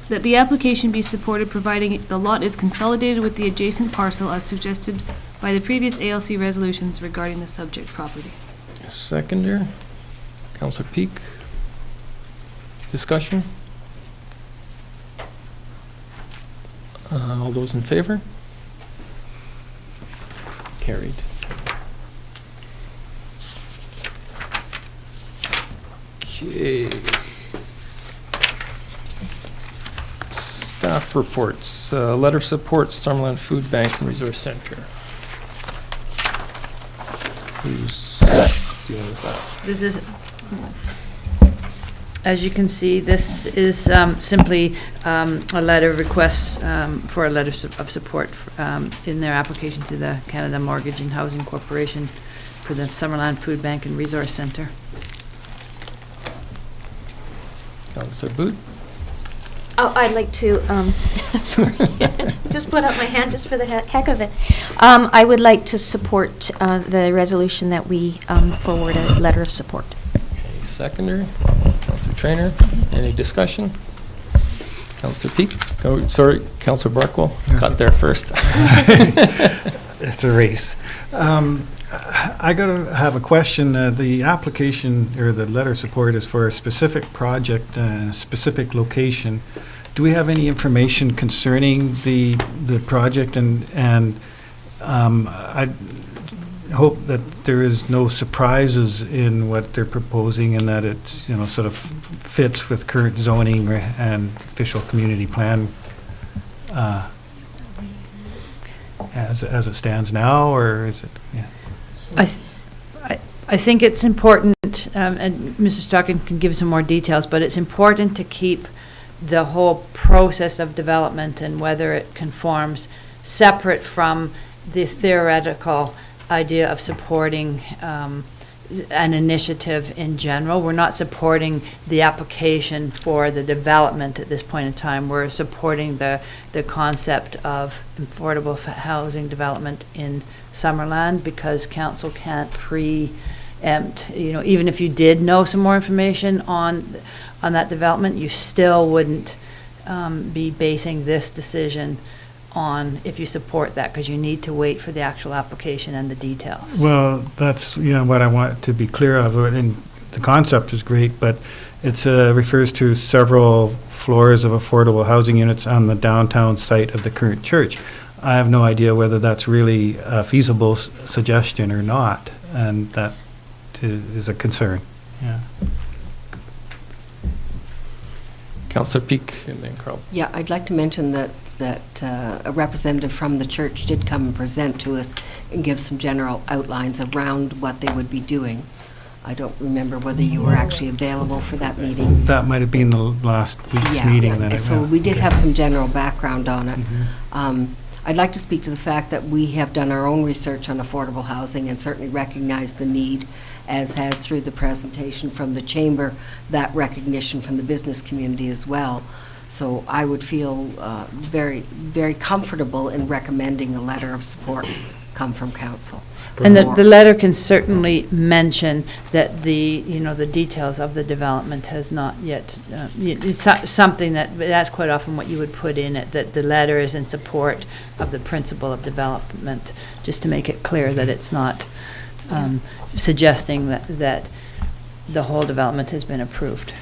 That the application be supported providing the lot is consolidated with the adjacent parcel as suggested by the previous ALC resolutions regarding the subject property. Seconder, Councillor Peak. Discussion? All those in favor? Carried. Okay. Staff reports. Letter of support, Summerland Food Bank and Resource Center. Who's dealing with that? This is, as you can see, this is simply a letter of request for a letter of support in their application to the Canada Mortgage and Housing Corporation for the Summerland Food Bank and Resource Center. Councillor Boot? Oh, I'd like to, sorry, just put up my hand just for the heck of it. I would like to support the resolution that we forward a letter of support. Okay, seconder, Councillor Traynor. Any discussion? Councillor Peak? Oh, sorry, Councillor Barkwell. Got there first. It's a race. I got to have a question. The application or the letter of support is for a specific project and a specific location. Do we have any information concerning the project? And I hope that there is no surprises in what they're proposing and that it's, you know, sort of fits with current zoning and official community plan as it stands now, or is it? Yeah. I think it's important, and Mr. Stockton can give some more details, but it's important to keep the whole process of development and whether it conforms separate from the theoretical idea of supporting an initiative in general. We're not supporting the application for the development at this point in time. We're supporting the concept of affordable housing development in Summerland because council can't preempt, you know, even if you did know some more information on that development, you still wouldn't be basing this decision on if you support that, because you need to wait for the actual application and the details. Well, that's, you know, what I want to be clear of, and the concept is great, but it refers to several floors of affordable housing units on the downtown site of the current church. I have no idea whether that's really a feasible suggestion or not, and that is a concern. Yeah. Councillor Peak and then Carl. Yeah, I'd like to mention that a representative from the church did come and present to us and give some general outlines around what they would be doing. I don't remember whether you were actually available for that meeting. That might have been the last week's meeting then. So we did have some general background on it. Mm-hmm. I'd like to speak to the fact that we have done our own research on affordable housing and certainly recognize the need, as has through the presentation from the Chamber, that recognition from the business community as well. So I would feel very, very comfortable in recommending a letter of support come from council. And the letter can certainly mention that the details of the development has not yet, it's something that's quite often what you would put in it, that the letter is in support of the principle of development, just to make it clear that it's not suggesting that the whole development has been approved.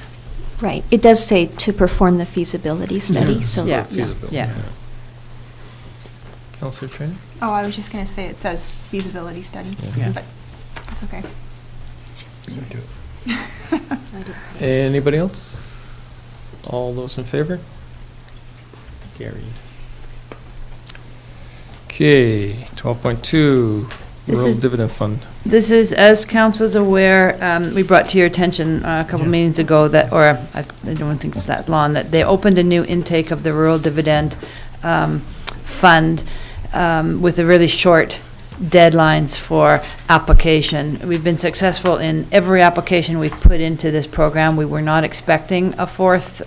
Right. It does say to perform the feasibility study, so. Yeah, Feasibility, yeah. Councillor Trainer? Oh, I was just going to say it says feasibility study, Yeah. but it's okay. Anybody else? All those in favor? Carried. Okay, 12.2, This Rural is- Dividend Fund. This is, as council's aware, we brought to your attention a couple meetings ago that, or I don't think it's that long, that they opened a new intake of the rural dividend fund with a really short deadlines for application. We've been successful in every application we've put into this program. We were not expecting a fourth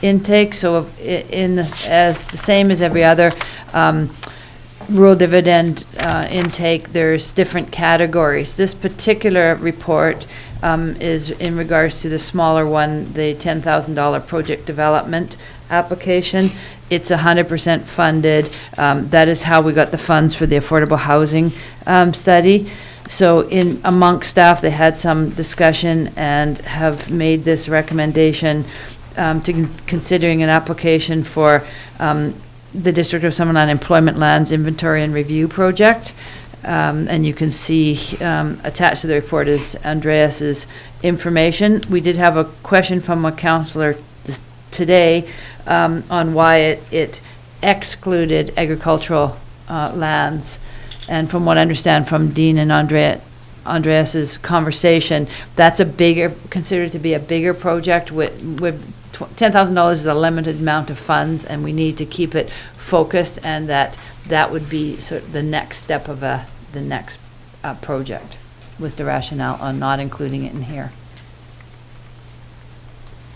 intake, so as the same as every other rural dividend intake, there's different categories. This particular report is in regards to the smaller one, the $10,000 project development application. It's 100% funded. That is how we got the funds for the affordable housing study. So amongst staff, they had some discussion and have made this recommendation to considering an application for the District of Summerland Employment Lands Inventory and Review Project. And you can see attached to the report is Andreas's information. We did have a question from a councillor today on why it excluded agricultural lands. And from what I understand from Dean and Andreas's conversation, that's considered to be a bigger project with $10,000 is a limited amount of funds, and we need to keep it focused, and that would be sort of the next step of the next project, was the rationale on not including it in here.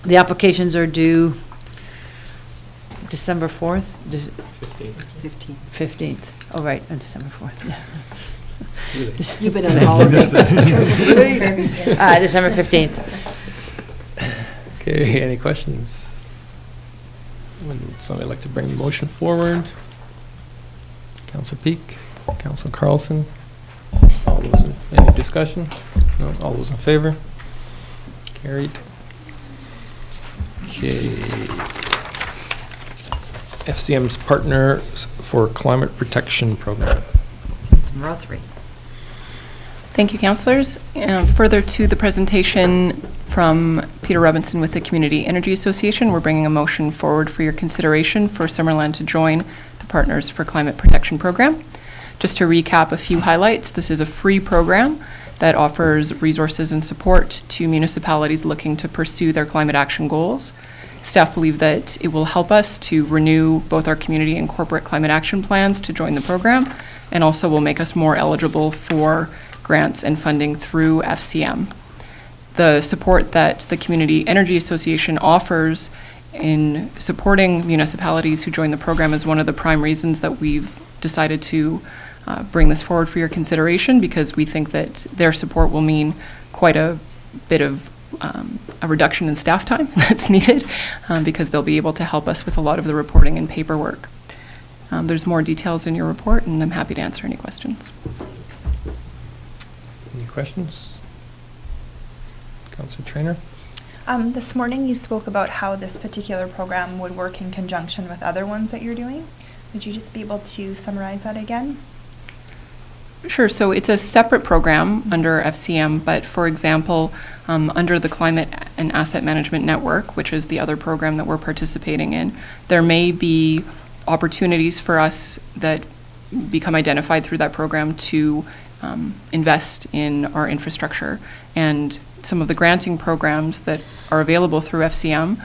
The applications are due December 4th? 15th. Oh, right, on December 4th. You've been on holiday. December 15th. Okay, any questions? Would somebody like to bring the motion forward? Councillor Peak, Councillor Carlson? Any discussion? No, all those in favor? Carried. Okay. FCM's Partners for Climate Protection Program. Row 3. Thank you, councillors. Further to the presentation from Peter Robinson with the Community Energy Association, we're bringing a motion forward for your consideration for Summerland to join the Partners for Climate Protection Program. Just to recap a few highlights, this is a free program that offers resources and support to municipalities looking to pursue their climate action goals. Staff believe that it will help us to renew both our community and corporate climate action plans to join the program, and also will make us more eligible for grants and funding through FCM. The support that the Community Energy Association offers in supporting municipalities who join the program is one of the prime reasons that we've decided to bring this forward for your consideration, because we think that their support will mean quite a bit of a reduction in staff time that's needed, because they'll be able to help us with a lot of the reporting and paperwork. There's more details in your report, and I'm happy to answer any questions. Any questions? Councillor Trainer? This morning you spoke about how this particular program would work in conjunction with other ones that you're doing. Would you just be able to summarize that again? Sure. So it's a separate program under FCM, but for example, under the Climate and Asset Management Network, which is the other program that we're participating in, there may be opportunities for us that become identified through that program to invest in our infrastructure. And some of the granting programs that are available through FCM,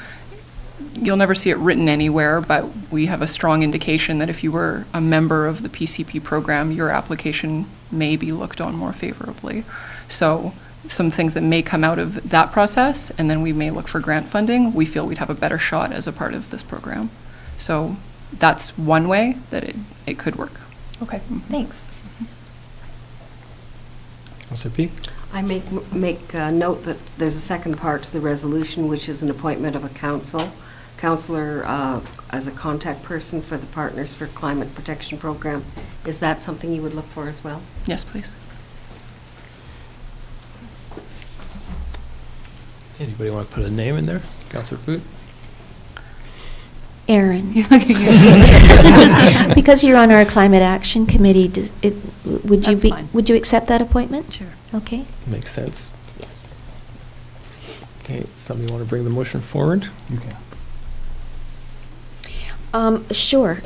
you'll never see it written anywhere, but we have a strong indication that if you were a member of the PCP program, your application may be looked on more favorably. So some things that may come out of that process, and then we may look for grant funding, we feel we'd have a better shot as a part of this program. So that's one way that it could work. Okay, thanks. Councillor Peak? I make note that there's a second part to the resolution, which is an appointment of a counselor as a contact person for the Partners for Climate Protection Program. Is that something you would look for as well? Yes, please. Anybody want to put a name in there? Councillor Boot? Aaron. Because you're on our Climate Action Committee, That's fine. would you accept that appointment? Sure. Okay. Makes sense. Yes. Okay, somebody want to bring the motion forward? Sure.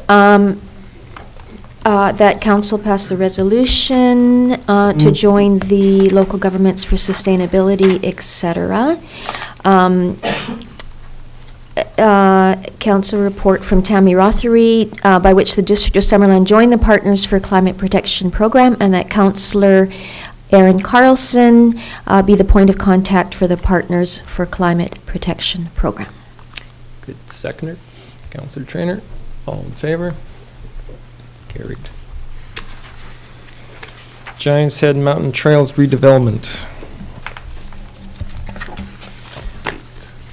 That council pass the resolution to join the local governments for sustainability, etc. Council report from Tammy Rothery, by which the District of Summerland joined the Partners for Climate Protection Program, and that Councillor Aaron Carlson be the point of contact for the Partners for Climate Protection Program. Good. Seconder? Councillor Traynor? All in favor? Carried. Giants Head Mountain Trails redevelopment.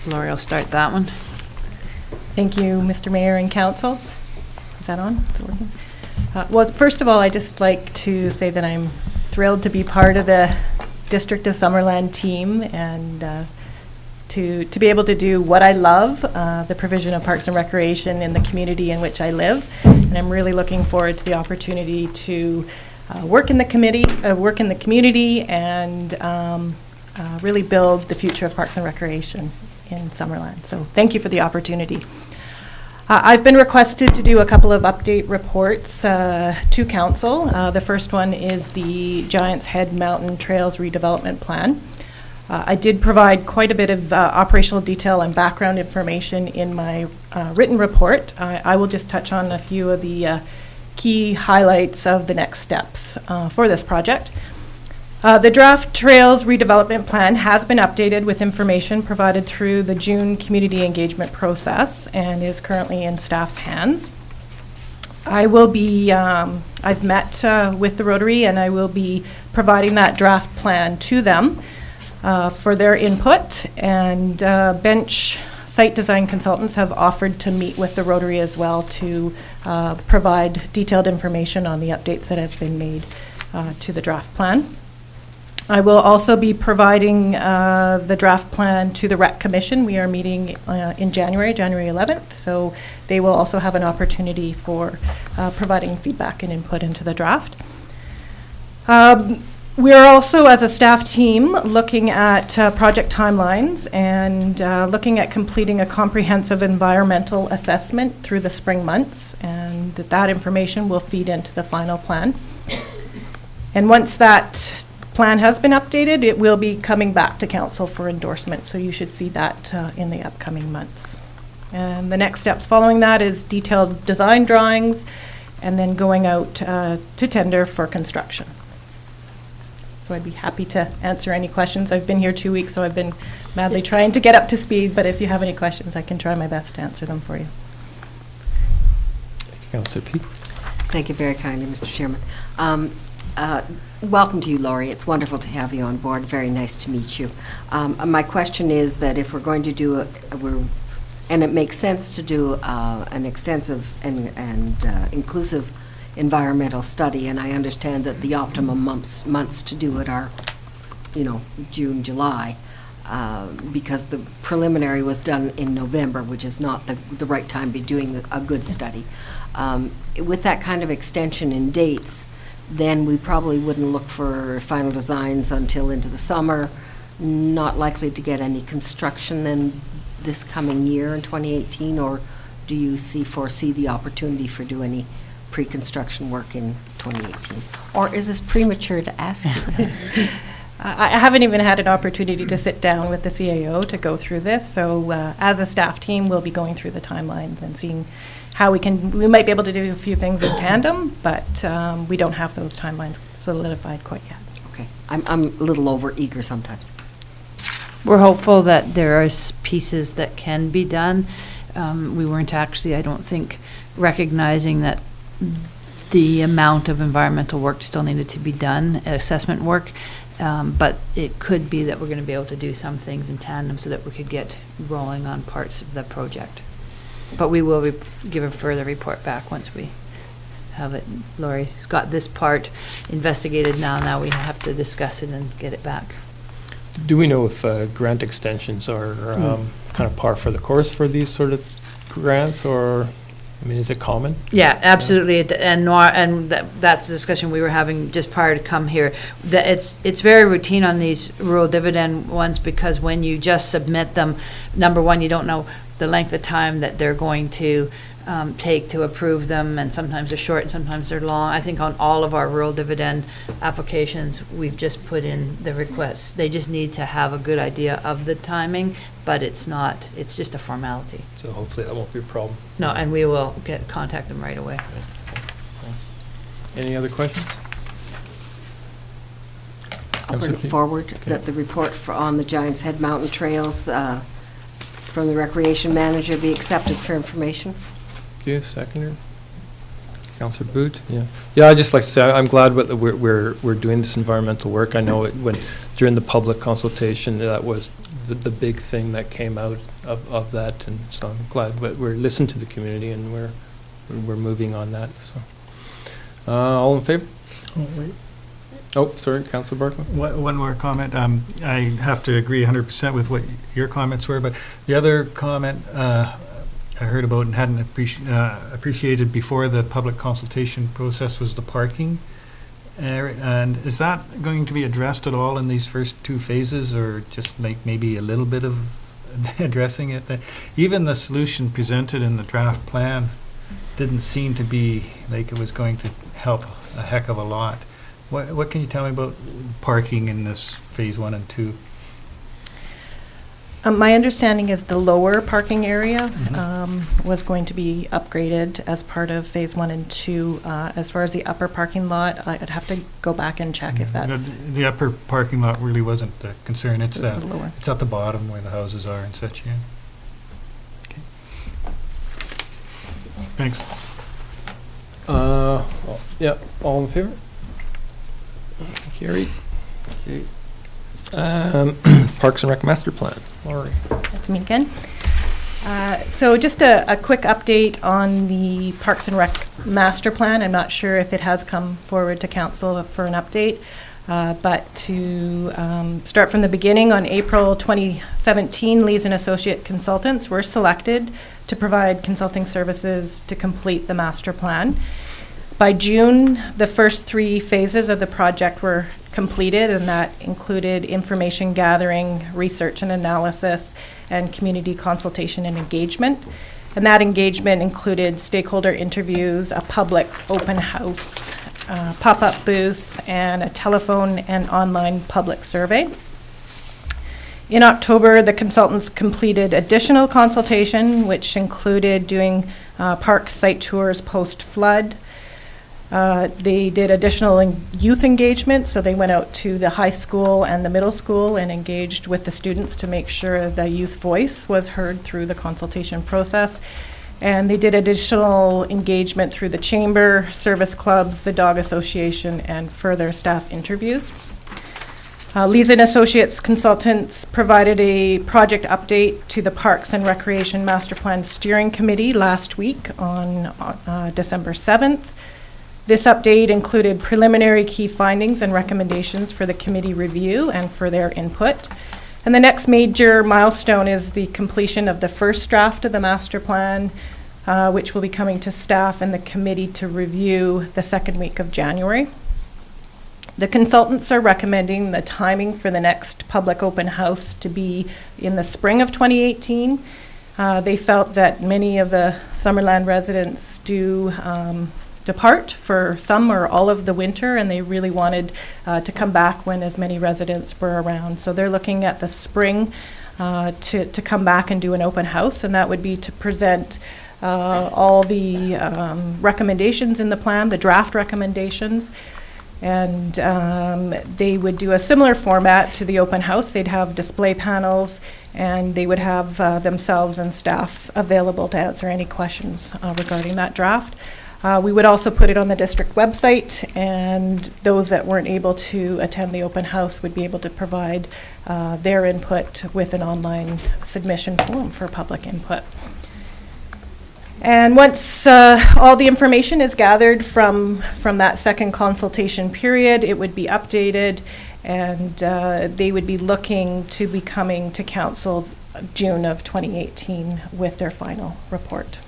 Lori will start that one. Thank you, Mr. Mayor and Council. Is that on? Is it working? Well, first of all, I'd just like to say that I'm thrilled to be part of the District of Summerland team and to be able to do what I love, the provision of parks and recreation in the community in which I live. And I'm really looking forward to the opportunity to work in the community and really build the future of parks and recreation in Summerland. So thank you for the opportunity. I've been requested to do a couple of update reports to Council. The first one is the Giants Head Mountain Trails redevelopment plan. I did provide quite a bit of operational detail and background information in my written report. I will just touch on a few of the key highlights of the next steps for this project. The draft Trails redevelopment plan has been updated with information provided through the June community engagement process and is currently in staff's hands. I will be, I've met with the Rotary and I will be providing that draft plan to them for their input, and Bench Site Design Consultants have offered to meet with the Rotary as well to provide detailed information on the updates that have been made to the draft plan. I will also be providing the draft plan to the Rec Commission. We are meeting in January 11th, so they will also have an opportunity for providing feedback and input into the draft. We are also, as a staff team, looking at project timelines and looking at completing a comprehensive environmental assessment through the spring months, and that information will feed into the final plan. And once that plan has been updated, it will be coming back to Council for endorsement, so you should see that in the upcoming months. And the next steps following that is detailed design drawings and then going out to tender for construction. So I'd be happy to answer any questions. I've been here 2 weeks, so I've been madly trying to get up to speed, but if you have any questions, I can try my best to answer them for you. Councillor Peak? Thank you very kindly, Mr. Chairman. Welcome to you, Laurie. It's wonderful to have you on board. Very nice to meet you. My question is that if we're going to do and it makes sense to do an extensive and inclusive environmental study, and I understand that the optimum months to do it are, June, July, because the preliminary was done in November, which is not the right time to be doing a good study. With that kind of extension in dates, then we probably wouldn't look for final designs until into the summer. Not likely to get any construction then this coming year in 2018, or do you foresee the opportunity for do any pre-construction work in 2018? Or is this premature to ask you? I haven't even had an opportunity to sit down with the CAO to go through this, so as a staff team, we'll be going through the timelines and seeing how we might be able to do a few things in tandem, but we don't have those timelines solidified quite yet. Okay, I'm a little over eager sometimes. We're hopeful that there are pieces that can be done. We weren't actually, I don't think, recognizing that the amount of environmental work still needed to be done, assessment work. But it could be that we're going to be able to do some things in tandem so that we could get rolling on parts of the project. But we will give a further report back once we have it. Laurie's got this part investigated now. Now we have to discuss it and get it back. Do we know if grant extensions are kind of par for the course for these sort of grants, or, I mean, is it common? Yeah, absolutely. That's the discussion we were having just prior to come here. That it's very routine on these rural dividend ones, because when you just submit them, number one, you don't know the length of time that they're going to take to approve them, and sometimes they're short and sometimes they're long. I think on all of our rural dividend applications, we've just put in the requests. They just need to have a good idea of the timing, but it's just a formality. So hopefully that won't be a problem. No, and we will contact them right away. Any other questions? I'll bring it forward that the report on the Giant's Head Mountain Trails from the recreation manager be accepted for information. Okay, seconder. Councillor Boot, yeah. I'd just like to say I'm glad that we're doing this environmental work. I know during the public consultation that was the big thing that came out of that, and so I'm glad that we're listening to the community and we're moving on that. So, all in favor? Oh, wait. Oh, sorry, Councillor Bartlett. One more comment. I have to agree 100% with what your comments were, but the other comment I heard about and hadn't appreciated before the public consultation process was the parking. And is that going to be addressed at all in these first two phases, or just like maybe a little bit of addressing it? Even the solution presented in the draft plan didn't seem to be like it was going to help a heck of a lot. What can you tell me about parking in this phase 1 and 2? My understanding is the lower parking area was going to be upgraded as part of phase 1 and 2. As far as the upper parking lot, I'd have to go back and check if that's... The upper parking lot really wasn't the concern. It's lower. It's at the bottom where the houses are and such, yeah. Okay. Thanks. Yeah, all in favor? Carried. Okay. Parks and Rec Master Plan. Laurie. That's me again. So just a quick update on the Parks and Rec Master Plan. I'm not sure if it has come forward to council for an update, but to start from the beginning, on April 2017, Lees and Associate Consultants were selected to provide consulting services to complete the master plan. By June, the first 3 phases of the project were completed, and that included information gathering, research and analysis, and community consultation and engagement. And that engagement included stakeholder interviews, a public open house, pop-up booths, and a telephone and online public survey. In October, the consultants completed additional consultation, which included doing park site tours post-flood. They did additional youth engagement, so they went out to the high school and the middle school and engaged with the students to make sure the youth voice was heard through the consultation process. And they did additional engagement through the chamber, service clubs, the dog association, and further staff interviews. Lees and Associates Consultants provided a project update to the Parks and Recreation Master Plan Steering Committee last week on December 7th. This update included preliminary key findings and recommendations for the committee review and for their input. And the next major milestone is the completion of the first draft of the master plan, which will be coming to staff and the committee to review the second week of January. The consultants are recommending the timing for the next public open house to be in the spring of 2018. They felt that many of the Summerland residents do depart for some or all of the winter, and they really wanted to come back when as many residents were around. So they're looking at the spring to come back and do an open house, and that would be to present all the recommendations in the plan, the draft recommendations. And they would do a similar format to the open house. They'd have display panels, and they would have themselves and staff available to answer any questions regarding that draft. We would also put it on the district website, and those that weren't able to attend the open house would be able to provide their input with an online submission form for public input. And once all the information is gathered from that second consultation period, it would be updated, and they would be looking to be coming to council June of 2018 with their final report.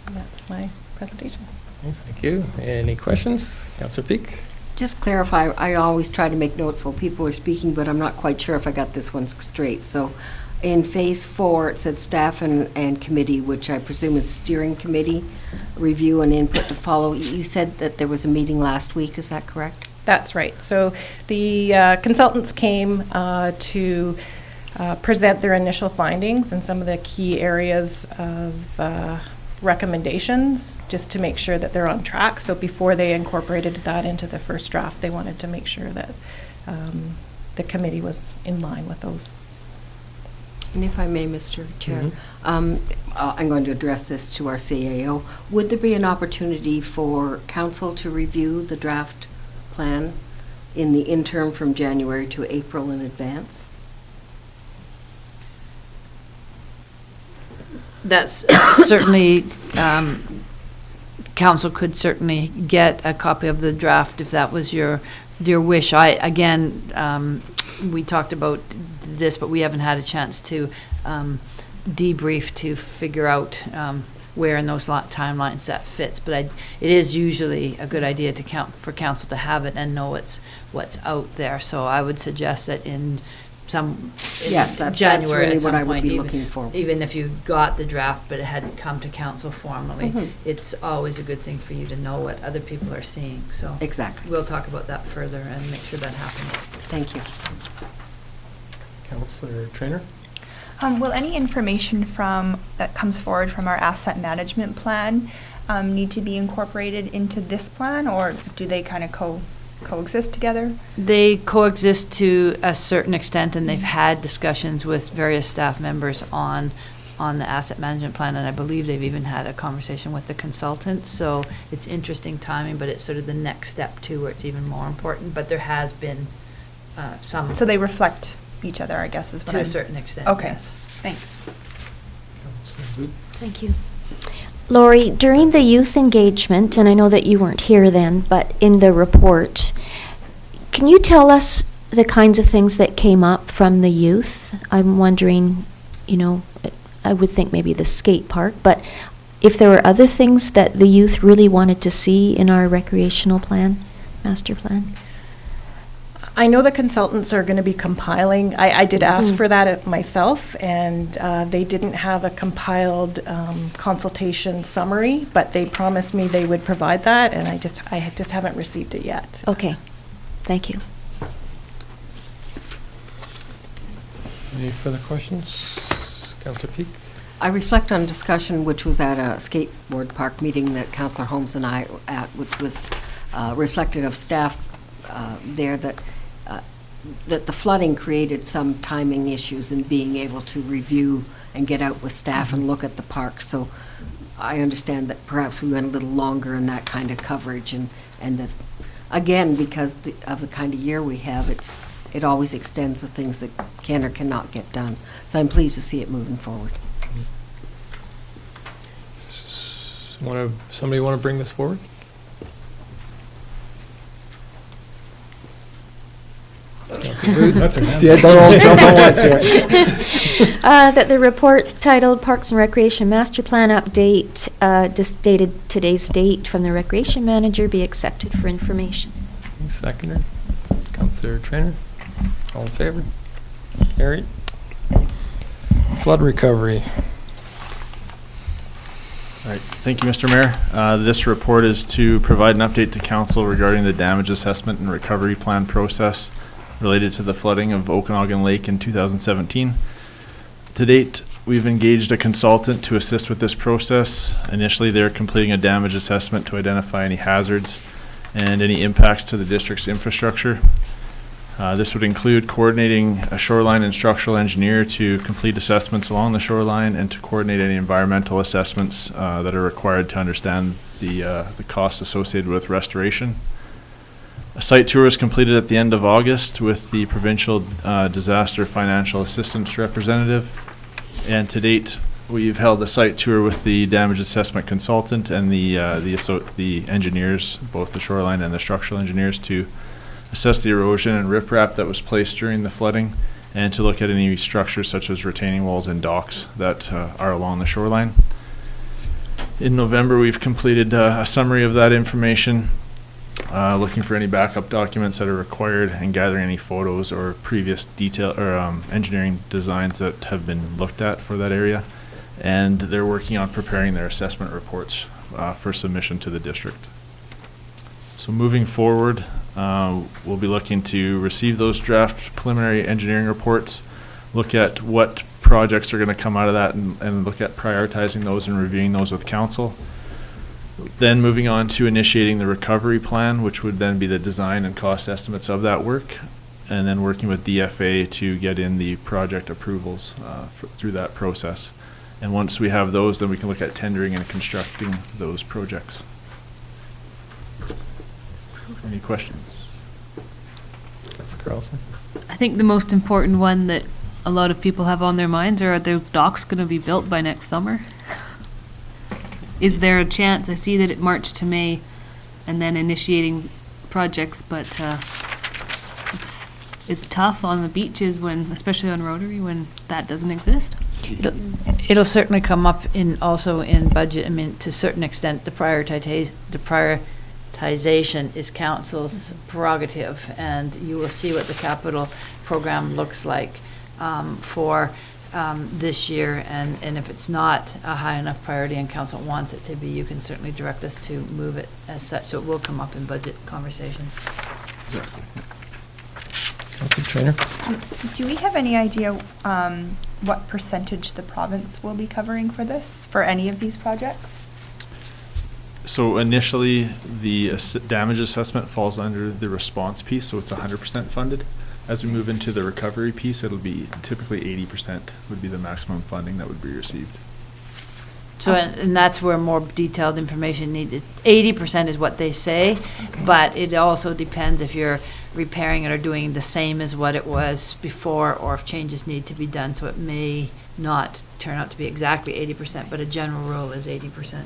And that's my presentation. Okay, thank you. Any questions? Councillor Peak? Just clarify, I always try to make notes while people are speaking, but I'm not quite sure if I got this one straight. So in phase 4, it said staff and committee, which I presume is steering committee, review and input to follow. You said that there was a meeting last week, is that correct? That's right. So the consultants came to present their initial findings and some of the key areas of recommendations, just to make sure that they're on track. So before they incorporated that into the first draft, they wanted to make sure that the committee was in line with those. And if I may, Mr. Chair, I'm going to address this to our CAO. Would there be an opportunity for council to review the draft plan in the interim from January to April in advance? That's certainly, council could certainly get a copy of the draft if that was your wish. We talked about this, but we haven't had a chance to debrief to figure out where in those timelines that fits. But it is usually a good idea for council to have it and know what's out there. So I would suggest that in January really at some what I would point, be looking for. even if you got the draft but it hadn't come to council formally, it's always a good thing for you to know what other people are seeing. So Exactly. we'll talk about that further and make sure that happens. Thank you. Councillor Traynor? Will any information that comes forward from our asset management plan need to be incorporated into this plan, or do they kind of coexist together? They coexist to a certain extent, and they've had discussions with various staff members on the asset management plan, and I believe they've even had a conversation with the consultant. So it's interesting timing, but it's sort of the next step too, where it's even more important. But there has been some. So they reflect each other, I guess, is what to a certain extent. Okay. Yes. Thanks. Thank you. Lori, during the youth engagement, and I know that you weren't here then, but in the report, can you tell us the kinds of things that came up from the youth? I'm wondering, I would think maybe the skate park, but if there were other things that the youth really wanted to see in our recreational plan, master plan? I know the consultants are going to be compiling. I did ask for that myself, and they didn't have a compiled consultation summary, but they promised me they would provide that, and I just haven't received it yet. Okay, thank you. Any further questions? Councillor Peak? I reflect on a discussion which was at a skateboard park meeting that Councillor Holmes and I were at, which was reflected of staff there that the flooding created some timing issues in being able to review and get out with staff and look at the park. So I understand that perhaps we went a little longer in that kind of coverage, and that, again, because of the kind of year we have, it always extends the things that can or cannot get done. So I'm pleased to see it moving forward. Somebody want to bring this forward? Yeah, don't all jump on once here. That the report titled Parks and Recreation Master Plan Update, just dated today's date from the Recreation Manager, be accepted for information. Seconder. Councillor Trainer. All in favor? Carried. Flood recovery. All right, thank you, Mr. Mayor. This report is to provide an update to council regarding the damage assessment and recovery plan process related to the flooding of Okanagan Lake in 2017. To date, we've engaged a consultant to assist with this process. Initially, they're completing a damage assessment to identify any hazards and any impacts to the district's infrastructure. This would include coordinating a shoreline and structural engineer to complete assessments along the shoreline and to coordinate any environmental assessments that are required to understand the costs associated with restoration. A site tour was completed at the end of August with the provincial disaster financial assistance representative. And to date, we've held a site tour with the damage assessment consultant and the engineers, both the shoreline and the structural engineers, to assess the erosion and riprap that was placed during the flooding, and to look at any structures such as retaining walls and docks that are along the shoreline. In November, we've completed a summary of that information, looking for any backup documents that are required and gathering any photos or previous detail or engineering designs that have been looked at for that area. And they're working on preparing their assessment reports for submission to the district. So moving forward, we'll be looking to receive those draft preliminary engineering reports, look at what projects are going to come out of that, and look at prioritizing those and reviewing those with council. Then moving on to initiating the recovery plan, which would then be the design and cost estimates of that work, and then working with DFA to get in the project approvals through that process. And once we have those, then we can look at tendering and constructing those projects. Any questions? Councillor Carlson. I think the most important one that a lot of people have on their minds are those docks going to be built by next summer? Is there a chance? I see that it March to May and then initiating projects, but it's tough on the beaches when, especially on Rotary, when that doesn't exist. It'll certainly come up also in budget. I mean, to a certain extent, the prioritization is council's prerogative, and you will see what the capital program looks like for this year, and if it's not a high enough priority and council wants it to be, you can certainly direct us to move it as such, so it will come up in budget conversations. Councillor Trainer. Do we have any idea what percentage the province will be covering for this, for any of these projects? So initially, the damage assessment falls under the response piece, so it's 100% funded. As we move into the recovery piece, it'll be typically 80% would be the maximum funding that would be received. So, and that's where more detailed information needed. 80% is what they say, okay. But it also depends if you're repairing it or doing the same as what it was before, or if changes need to be done. So it may not turn out to be exactly 80%, but a general rule is 80%.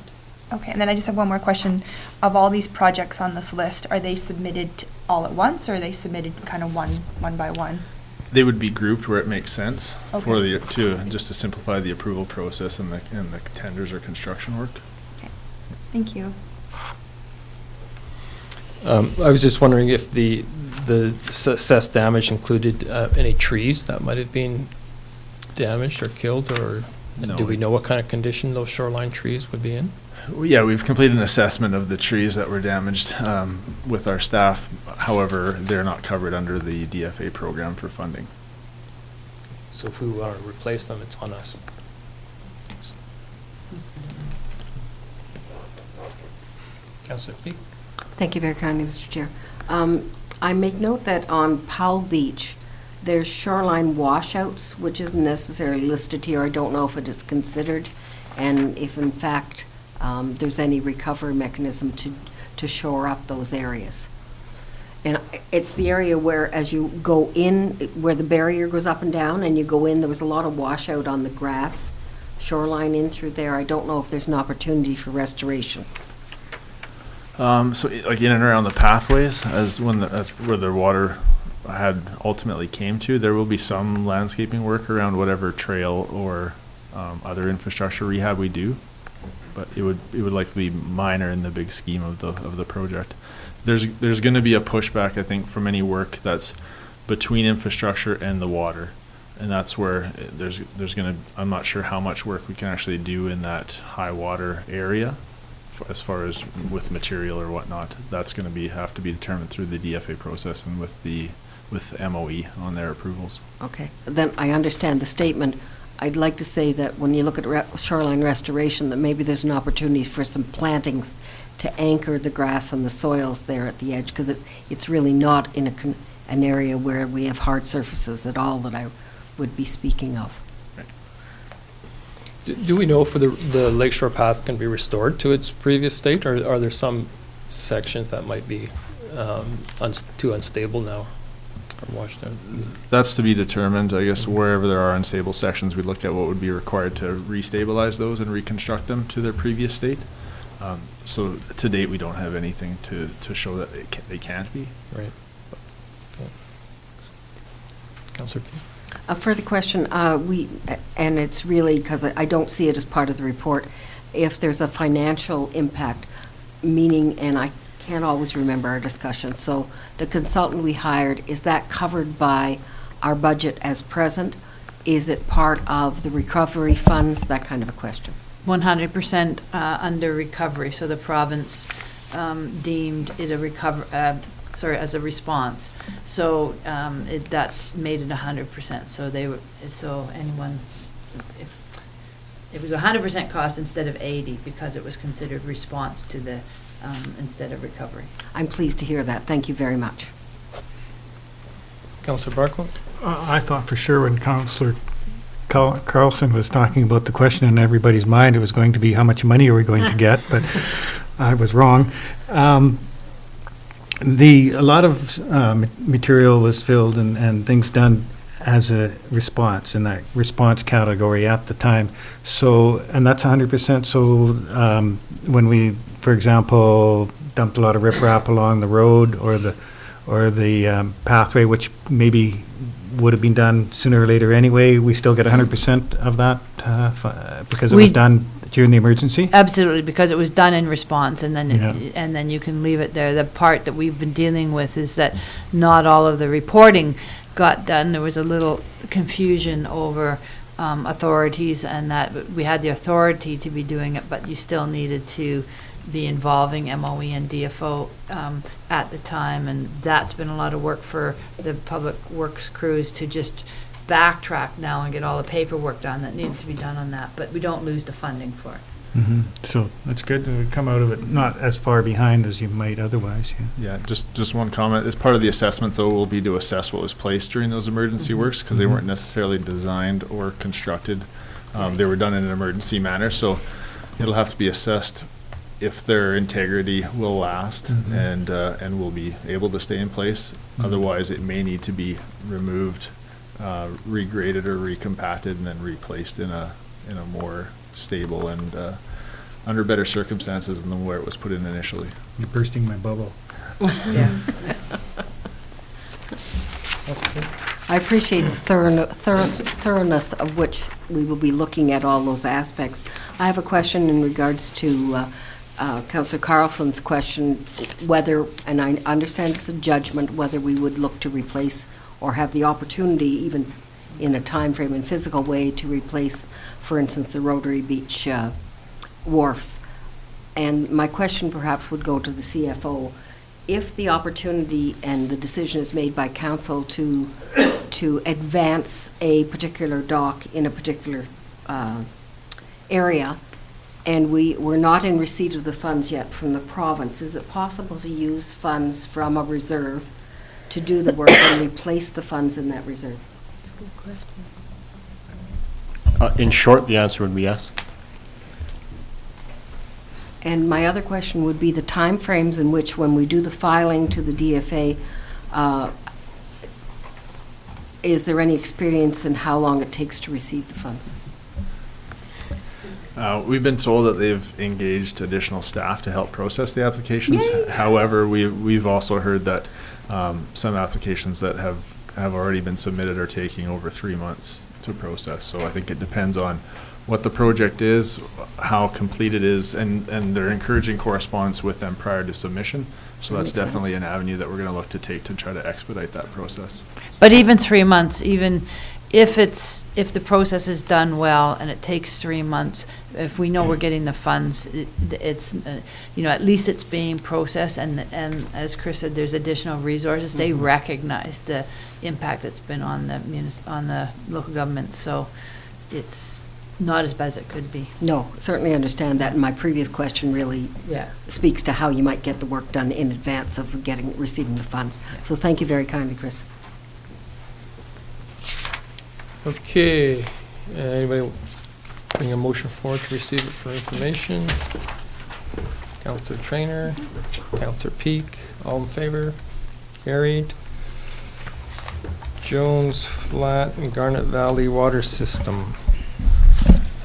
Okay, and then I just have one more question. Of all these projects on this list, are they submitted all at once, or are they submitted kind of one by one? They would be grouped where it makes sense okay. for just to simplify the approval process and the tenders or construction work. Okay, thank you. I was just wondering if the assessed damage included any trees that might have been damaged or killed, or no. Do we know what kind of condition those shoreline trees would be in? Yeah, we've completed an assessment of the trees that were damaged with our staff. However, they're not covered under the DFA program for funding. So if we want to replace them, it's on us. Councillor Peak. Thank you very kindly, Mr. Chair. I make note that on Powell Beach, there's shoreline washouts, which isn't necessarily listed here. I don't know if it is considered, and if in fact there's any recovery mechanism to shore up those areas. And it's the area where, as you go in, where the barrier goes up and down, and you go in, there was a lot of washout on the grass shoreline in through there. I don't know if there's an opportunity for restoration. So like in and around the pathways, where the water had ultimately came to, there will be some landscaping work around whatever trail or other infrastructure rehab we do, but it would likely be minor in the big scheme of the project. there's going to be a pushback, I think, from any work that's between infrastructure and the water. And that's where there's going to, I'm not sure how much work we can actually do in that high water area as far as with material or whatnot. That's going to have to be determined through the DFA process and with MOE on their approvals. Okay, then I understand the statement. I'd like to say that when you look at shoreline restoration, that maybe there's an opportunity for some plantings to anchor the grass and the soils there at the edge, because it's really not in an area where we have hard surfaces at all that I would be speaking of. Do we know if the lakeshore path can be restored to its previous state, or are there some sections that might be too unstable now or washed out? That's to be determined. I guess wherever there are unstable sections, we look at what would be required to restabilize those and reconstruct them to their previous state. So to date, we don't have anything to show that they can't be. Right. Okay. Councillor P. A further question, and it's really because I don't see it as part of the report, if there's a financial impact, meaning, and I can't always remember our discussion, so the consultant we hired, is that covered by our budget as present? Is it part of the recovery funds? That kind of a question. 100% under recovery, so the province deemed it as a response. So that's made it 100%. So anyone, if it was 100% cost instead of 80, because it was considered response to the instead of recovery. I'm pleased to hear that. Thank you very much. Councillor Barco? I thought for sure when Councillor Carlson was talking about the question in everybody's mind, it was going to be how much money are we going to get, but I was wrong. A lot of material was filled and things done as a response in that response category at the time. So, and that's 100%. So when we, for example, dumped a lot of riprap along the road or the pathway, which maybe would have been done sooner or later anyway, we still get 100% of that because it was done during the emergency? Absolutely, because it was done in response, and then and then you can leave it there. The part that we've been dealing with is that not all of the reporting got done. There was a little confusion over authorities, and that we had the authority to be doing it, but you still needed to be involving MOE and DFO at the time, and that's been a lot of work for the public works crews to just backtrack now and get all the paperwork done that needed to be done on that, but we don't lose the funding for it. Mm-hmm. So that's good. We come out of it not as far behind as you might otherwise. Yeah, just one comment. As part of the assessment, though, will be to assess what was placed during those emergency works, because they weren't necessarily designed or constructed. They were done in an emergency manner, so it'll have to be assessed if their integrity will last and will be able to stay in place. Otherwise, it may need to be removed, regraded or recompacted, and then replaced in a more stable and under better circumstances than where it was put in initially. You're bursting my bubble. Yeah. I appreciate the thoroughness of which we will be looking at all those aspects. I have a question in regards to Councillor Carlson's question, whether, and I understand it's a judgment, whether we would look to replace or have the opportunity, even in a time frame and physical way, to replace, for instance, the Rotary Beach wharfs. And my question perhaps would go to the CFO. If the opportunity and the decision is made by council to advance a particular dock in a particular area, and we're not in receipt of the funds yet from the province, is it possible to use funds from a reserve to do the work and replace the funds in that reserve? That's a good question. In short, the answer would be yes. And my other question would be the timeframes in which, when we do the filing to the DFA, is there any experience in how long it takes to receive the funds? We've been told that they've engaged additional staff to help process the applications. Yay! However, we've also heard that some applications that have already been submitted are taking over 3 months to process. So I think it depends on what the project is, how complete it is, and they're encouraging correspondence with them prior to submission So that's definitely an avenue that we're going to look to take to try to expedite that process. But even 3 months, even if the process is done well and it takes 3 months, if we know we're getting the funds, it's, at least it's being processed, and as Chris said, there's additional resources. They recognize the impact it's been on the local government, so it's not as bad as it could be. No, certainly understand that, and my previous question really speaks to how you might get the work done in advance of receiving the funds. So thank you very kindly, Chris. Okay, anybody bring a motion forward to receive it for information? Councillor Trainer, Councillor Peak, all in favor? Carried. Jones Flat and Garnet Valley Water System.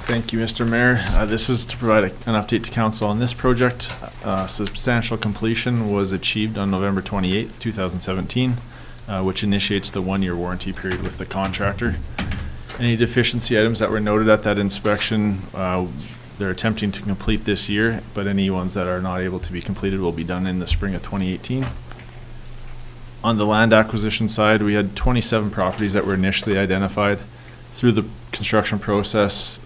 Thank you, Mr. Mayor. This is to provide an update to council on this project. Substantial completion was achieved on November 28th, 2017, which initiates the 1-year warranty period with the contractor. Any deficiency items that were noted at that inspection, they're attempting to complete this year, but any ones that are not able to be completed will be done in the spring of 2018. On the land acquisition side, we had 27 properties that were initially identified. Through the construction process,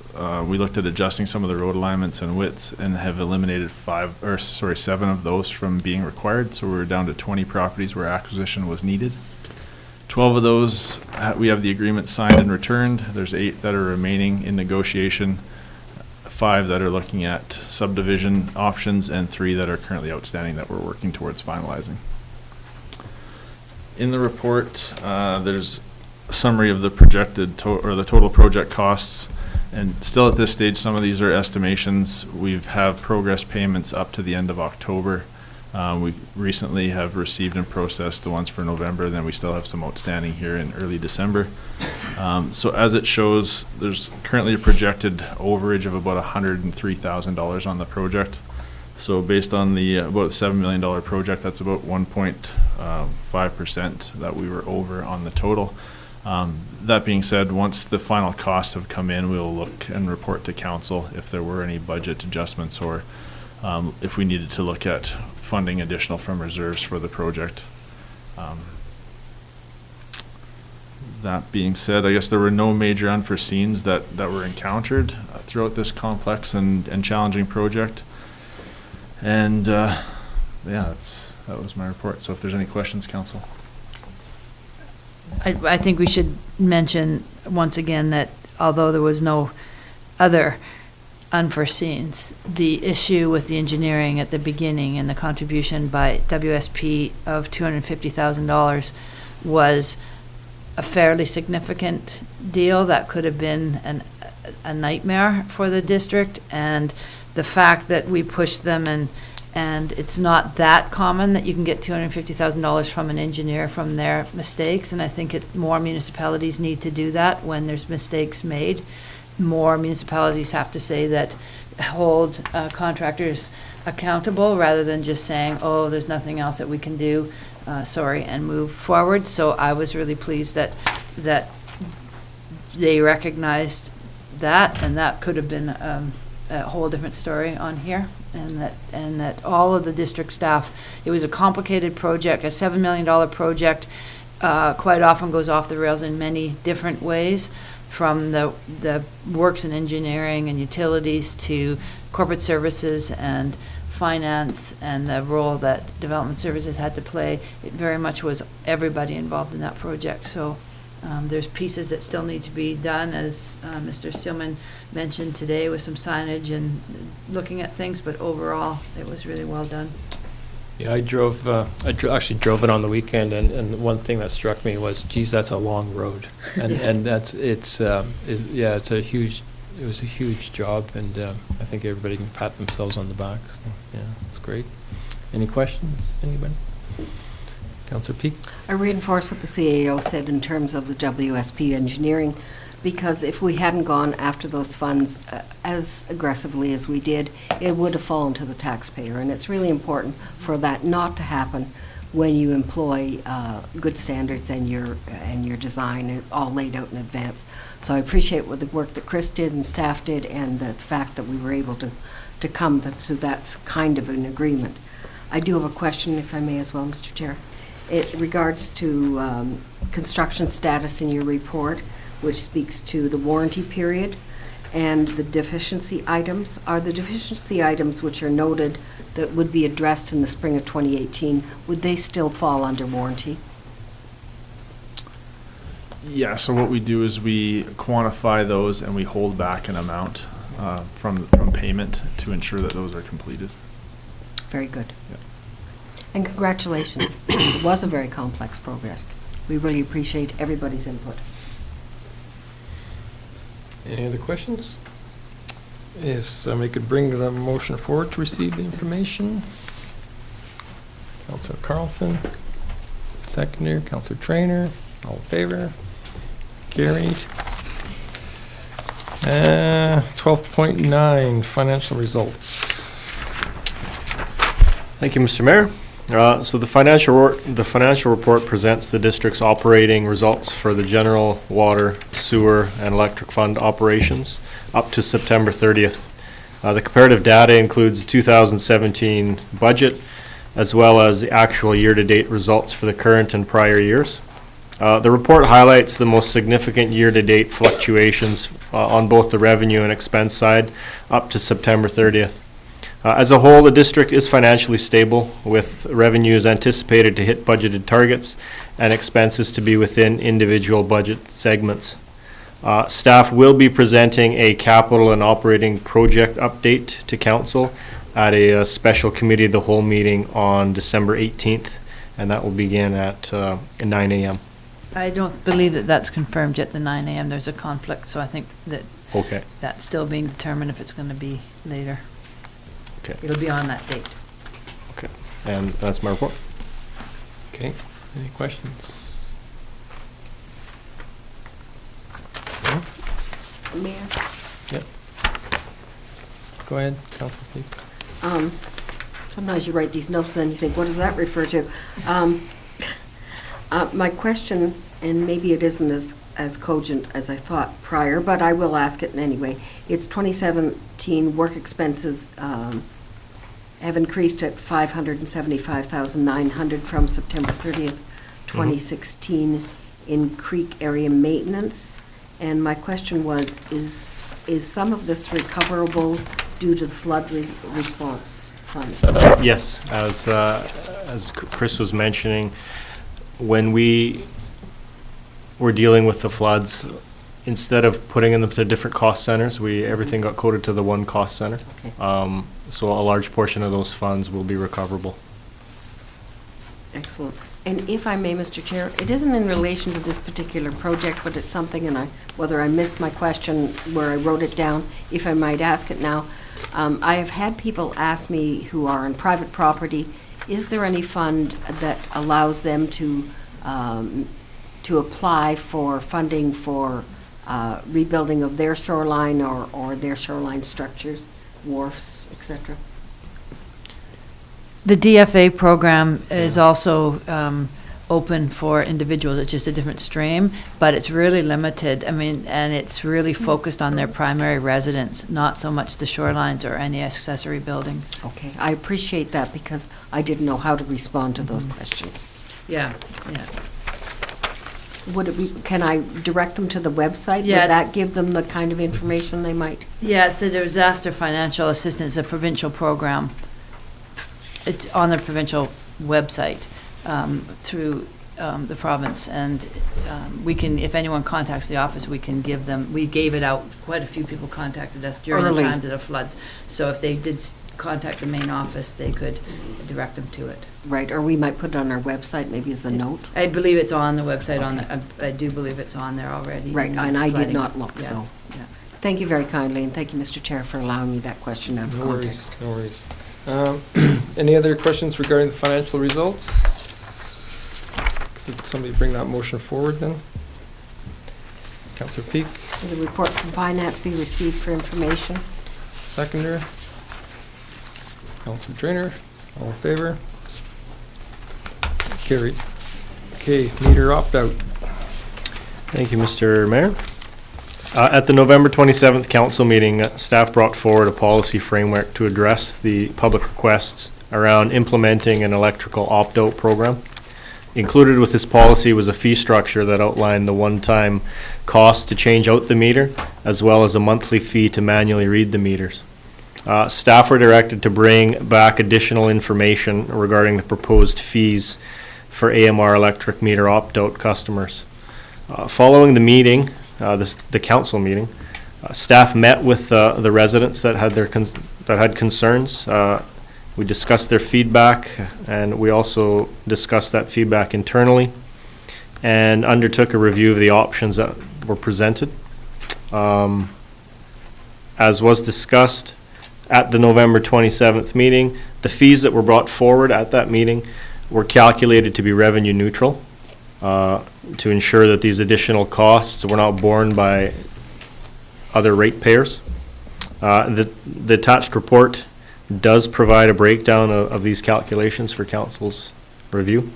we looked at adjusting some of the road alignments and widths and have eliminated 7 of those from being required. So we're down to 20 properties where acquisition was needed. 12 of those, we have the agreement signed and returned. There's 8 that are remaining in negotiation, 5 that are looking at subdivision options, and 3 that are currently outstanding that we're working towards finalizing. In the report, there's a summary of the projected the total project costs. And still at this stage, some of these are estimations. We have progress payments up to the end of October. We recently have received and processed the ones for November, then we still have some outstanding here in early December. So as it shows, there's currently a projected overage of about $103,000 on the project. So based on the about $7 million project, that's about 1.5% that we were over on the total. That being said, once the final costs have come in, we'll look and report to council if there were any budget adjustments or if we needed to look at funding additional from reserves for the project. That being said, I guess there were no major unforeseens that were encountered throughout this complex and challenging project. And that was my report. So if there's any questions, council. I think we should mention once again that although there was no other unforeseens, the issue with the engineering at the beginning and the contribution by WSP of $250,000 was a fairly significant deal that could have been a nightmare for the district, and the fact that we pushed them and it's not that common that you can get $250,000 from an engineer from their mistakes, and I think more municipalities need to do that when there's mistakes made. More municipalities have to say that, hold contractors accountable rather than just saying, oh, there's nothing else that we can do, sorry, and move forward. So I was really pleased that they recognized that, and that could have been a whole different story on here, and that all of the district staff, it was a complicated project, a $7 million project, quite often goes off the rails in many different ways, from the works and engineering and utilities to corporate services and finance and the role that development services had to play. It very much was everybody involved in that project. So there's pieces that still need to be done, as Mr. Stillman mentioned today, with some signage and looking at things, but overall, it was really well done. Yeah, I actually drove it on the weekend, and one thing that struck me was, geez, that's a long road, and it was a huge job, and I think everybody can pat themselves on the back. So, yeah, it's great. Any questions, anybody? Councillor Peak? I reinforce what the CAO said in terms of the WSP engineering, because if we hadn't gone after those funds as aggressively as we did, it would have fallen to the taxpayer. And it's really important for that not to happen when you employ good standards and your design is all laid out in advance. So I appreciate the work that Chris did and staff did, and the fact that we were able to come to that kind of an agreement. I do have a question, if I may as well, Mr. Chair. It regards to construction status in your report, which speaks to the warranty period and the deficiency items. Are the deficiency items which are noted that would be addressed in the spring of 2018, would they still fall under warranty? Yeah, so what we do is we quantify those and we hold back an amount from payment to ensure that those are completed. Very good. Yeah. And congratulations. It was a very complex project. We really appreciate everybody's input. Any other questions? If somebody could bring the motion forward to receive the information. Councillor Carlson, seconder, Councillor Trainer, all in favor? Carried. 12.9, financial results. Thank you, Mr. Mayor. So the financial report presents the district's operating results for the general water, sewer, and electric fund operations up to September 30th. The comparative data includes 2017 budget as well as the actual year-to-date results for the current and prior years. The report highlights the most significant year-to-date fluctuations on both the revenue and expense side up to September 30th. As a whole, the district is financially stable, with revenues anticipated to hit budgeted targets and expenses to be within individual budget segments. Staff will be presenting a capital and operating project update to council at a special committee of the whole meeting on December 18th, and that will begin at 9 a.m. I don't believe that that's confirmed yet, the 9 a.m. There's a conflict, so I think that Okay. that's still being determined if it's going to be later. Okay. It'll be on that date. Okay. And that's my report. Okay, any questions? No? Mayor? Yep. Go ahead, Councilor Peak. Sometimes you write these notes and then you think, what does that refer to? My question, and maybe it isn't as cogent as I thought prior, but I will ask it anyway. It's 2017 work expenses have increased at $575,900 from September 30th, 2016 in creek area maintenance. And my question was, is some of this recoverable due to the flood response funds? Yes, as Chris was mentioning, when we were dealing with the floods, instead of putting them to different cost centers, everything got coded to the one cost center. Okay. So a large portion of those funds will be recoverable. Excellent. And if I may, Mr. Chair, it isn't in relation to this particular project, but it's something, and whether I missed my question where I wrote it down, if I might ask it now. I have had people ask me who are on private property, is there any fund that allows them to apply for funding for rebuilding of their shoreline or their shoreline structures, wharfs, etc.? The DFA program is also open for individuals. It's just a different stream, but it's really limited. I mean, and it's really focused on their primary residence, not so much the shorelines or any accessory buildings. Okay, I appreciate that because I didn't know how to respond to those questions. Yeah, yeah. Would it be, can I direct them to the website? Yes. Would that give them the kind of information they might? Yeah, so the disaster financial assistance, a provincial program. It's on the provincial website through the province, and we can, if anyone contacts the office, we can give them, we gave it out, quite a few people contacted us during the time of the floods. So if they did contact the main office, they could direct them to it. Right, or we might put it on our website, maybe as a note. I believe it's on the website, I do believe it's on there already. Right, and I did not look, Yeah, so. yeah. Thank you very kindly, and thank you, Mr. Chair, for allowing me that question out of No context. worries, no worries. Any other questions regarding the financial results? Could somebody bring that motion forward then? Councillor Peak, Will the report from finance be received for information? seconder. Councillor Trainer, all in favor? Carried. Okay, meter opt-out. Thank you, Mr. Mayor. At the November 27th council meeting, staff brought forward a policy framework to address the public requests around implementing an electrical opt-out program. Included with this policy was a fee structure that outlined the one-time cost to change out the meter, as well as a monthly fee to manually read the meters. Staff were directed to bring back additional information regarding the proposed fees for AMR electric meter opt-out customers. Following the meeting, the council meeting, staff met with the residents that had concerns. We discussed their feedback, and we also discussed that feedback internally and undertook a review of the options that were presented. As was discussed at the November 27th meeting, the fees that were brought forward at that meeting were calculated to be revenue neutral to ensure that these additional costs were not borne by other ratepayers. The attached report does provide a breakdown of these calculations for council's review.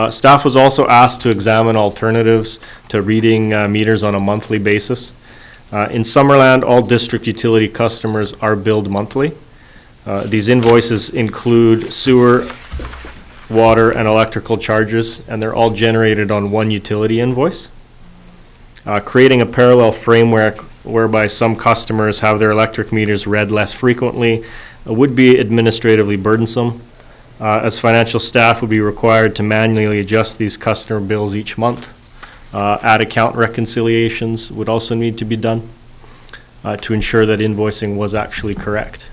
Staff was also asked to examine alternatives to reading meters on a monthly basis. In Summerland, all district utility customers are billed monthly. These invoices include sewer, water, and electrical charges, and they're all generated on one utility invoice. Creating a parallel framework whereby some customers have their electric meters read less frequently would be administratively burdensome, as financial staff would be required to manually adjust these customer bills each month. Add account reconciliations would also need to be done to ensure that invoicing was actually correct.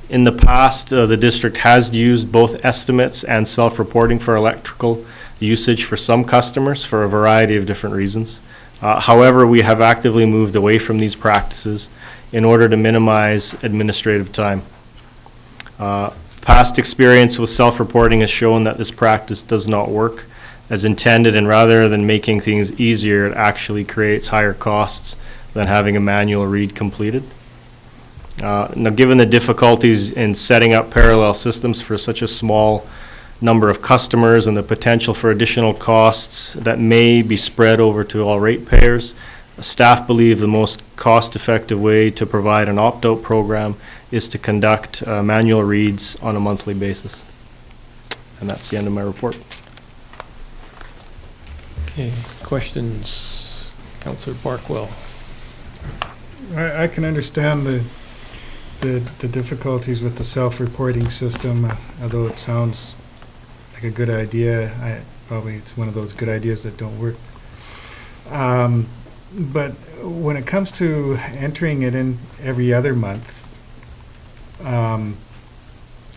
In the past, the district has used both estimates and self-reporting for electrical usage for some customers for a variety of different reasons. However, we have actively moved away from these practices in order to minimize administrative time. Past experience with self-reporting has shown that this practice does not work as intended, and rather than making things easier, it actually creates higher costs than having a manual read completed. Now, given the difficulties in setting up parallel systems for such a small number of customers and the potential for additional costs that may be spread over to all ratepayers, staff believe the most cost-effective way to provide an opt-out program is to conduct manual reads on a monthly basis. And that's the end of my report. Okay, questions? Councillor Barkwell. I can understand the difficulties with the self-reporting system, although it sounds like a good idea. Probably it's one of those good ideas that don't work. But when it comes to entering it in every other month,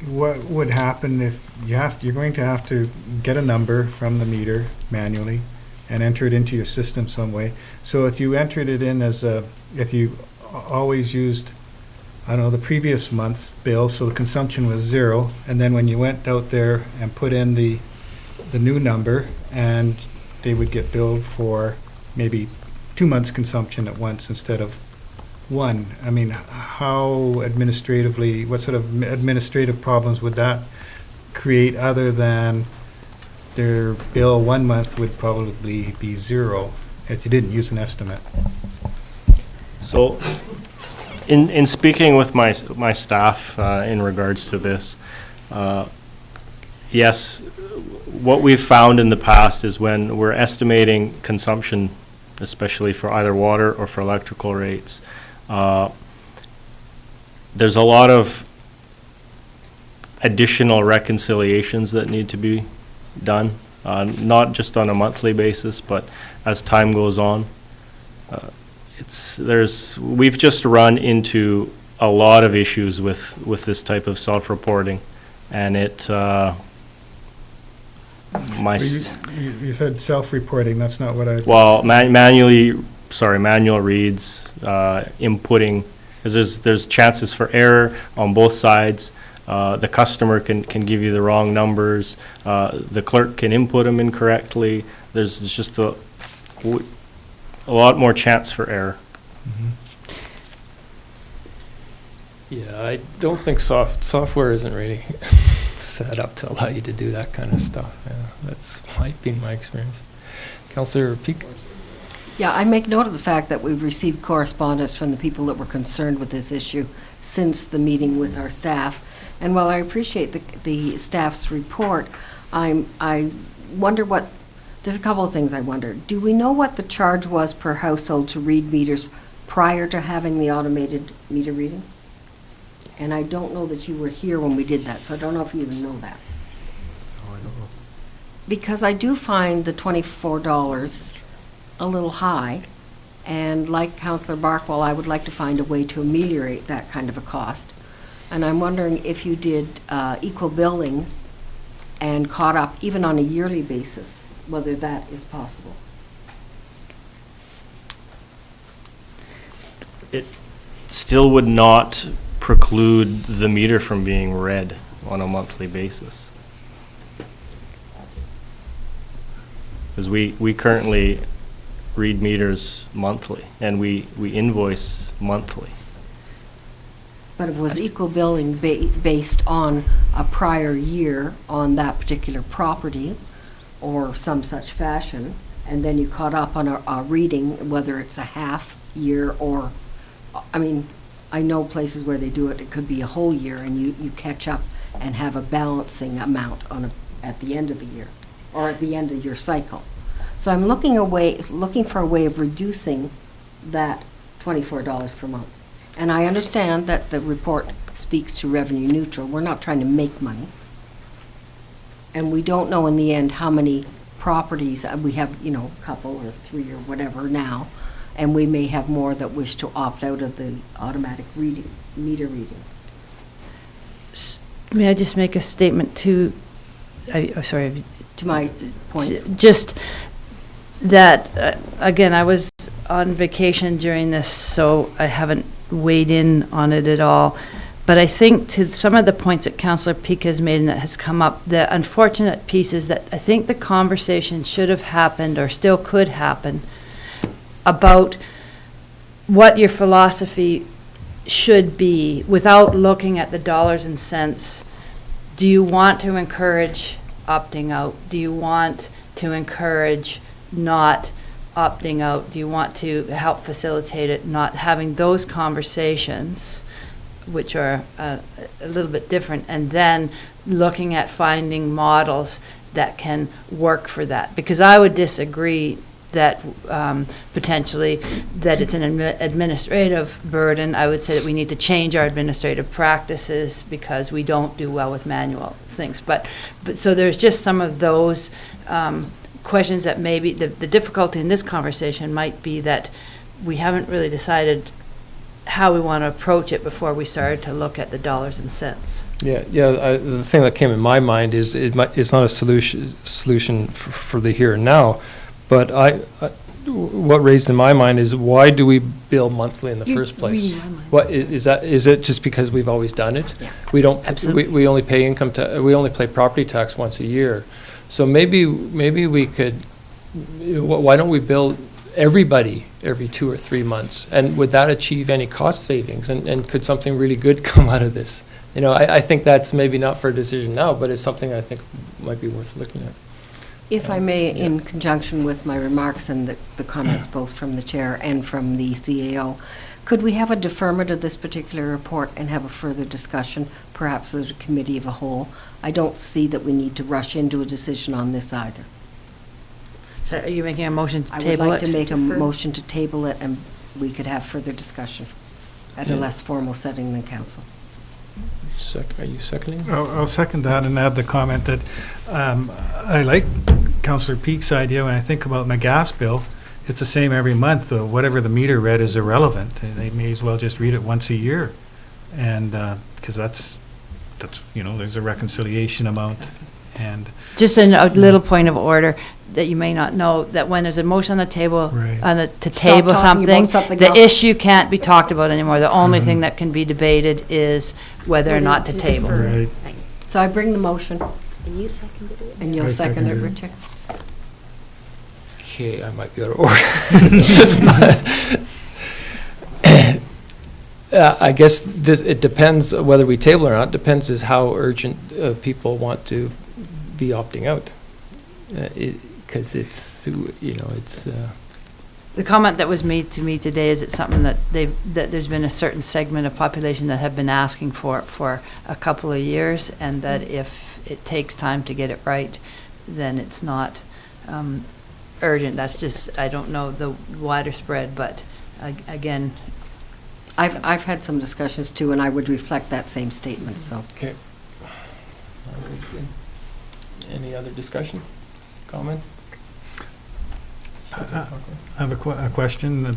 what would happen if you're going to have to get a number from the meter manually and enter it into your system some way? So if you entered it in if you always used, I don't know, the previous month's bill, so the consumption was 0, and then when you went out there and put in the new number, and they would get billed for maybe 2 months' consumption at once instead of 1. I mean, what sort of administrative problems would that create other than their bill 1 month would probably be 0 if you didn't use an estimate? So, in speaking with my staff in regards to this, yes, what we've found in the past is when we're estimating consumption, especially for either water or for electrical rates, there's a lot of additional reconciliations that need to be done, not just on a monthly basis, but as time goes on. We've just run into a lot of issues with this type of self-reporting, and you said self-reporting. That's not what I. Well, manual reads, inputting, because there's chances for error on both sides. The customer can give you the wrong numbers. The clerk can input them incorrectly. There's just a lot more chance for error. Mm-hmm. Yeah, I don't think software isn't really set up to allow you to do that kind of stuff. Yeah, that's might be my experience. Councillor Peak. Yeah, I make note of the fact that we've received correspondence from the people that were concerned with this issue since the meeting with our staff. And while I appreciate the staff's report, I wonder what, there's a couple of things I wonder. Do we know what the charge was per household to read meters prior to having the automated meter reading? And I don't know that you were here when we did that, so I don't know if you even know that. Oh, I don't know. Because I do find the $24 a little high, and like Councillor Barkwell, I would like to find a way to ameliorate that kind of a cost. And I'm wondering if you did equal billing and caught up even on a yearly basis, whether that is possible. It still would not preclude the meter from being read on a monthly basis. Because we currently read meters monthly, and we invoice monthly. But it was equal billing based on a prior year on that particular property or some such fashion, and then you caught up on a reading, whether it's a half year or, I mean, I know places where they do it, it could be a whole year, and you catch up and have a balancing amount at the end of the year, or at the end of your cycle. So I'm looking for a way of reducing that $24 per month. And I understand that the report speaks to revenue neutral. We're not trying to make money. And we don't know in the end how many properties, we have, a couple or 3 or whatever now, and we may have more that wish to opt out of the automatic meter reading. May I just make a statement to, sorry. To my point. Just that, again, I was on vacation during this, so I haven't weighed in on it at all. But I think to some of the points that Councillor Peak has made and that has come up, the unfortunate piece is that I think the conversation should have happened or still could happen about what your philosophy should be without looking at the dollars and cents. Do you want to encourage opting out? Do you want to encourage not opting out? Do you want to help facilitate it, not having those conversations, which are a little bit different, and then looking at finding models that can work for that? Because I would disagree that potentially that it's an administrative burden. I would say that we need to change our administrative practices because we don't do well with manual things. But so there's just some of those questions that maybe the difficulty in this conversation might be that we haven't really decided how we want to approach it before we started to look at the dollars and cents. Yeah. The thing that came in my mind is it's not a solution for the here and now, but what raised in my mind is why do we bill monthly in the first place? What is that? Is it just because we've always done it? Yeah. We don't. Absolutely. We only pay we only pay property tax once a year. So maybe we could. Why don't we bill everybody every 2 or 3 months? And would that achieve any cost savings? And could something really good come out of this? I think that's maybe not for a decision now, but it's something I think might be worth looking at. If I may, in conjunction with my remarks and the comments both from the chair and from the CAO, could we have a deferment of this particular report and have a further discussion, perhaps as a committee of a whole? I don't see that we need to rush into a decision on this either. So are you making a motion to I would table it? like to make a motion to table it, and we could have further discussion at a less formal setting than council. Are you seconding? I'll second that and add the comment that I like Councillor Peak's idea. When I think about my gas bill, it's the same every month. Whatever the meter read is irrelevant. They may as well just read it once a year. And because that's there's a reconciliation amount. And just a little point of order that you may not know, that when there's a motion on the table, Right. to table talking about something, something the else. issue can't be talked about anymore. The only thing that can be debated is whether or not to table. right. So I bring the motion, And you seconded it? and you'll I second it, seconded it. Richard? Okay, I might be out of order. I guess it depends whether we table or not. It depends is how urgent people want to be opting out. Because it's The comment that was made to me today is it's something that there's been a certain segment of population that have been asking for a couple of years, and that if it takes time to get it right, then it's not urgent. That's just, I don't know the wider spread, but again. I've had some discussions too, and I would reflect that same statement, so. Okay. Any other discussion, comments? I have a question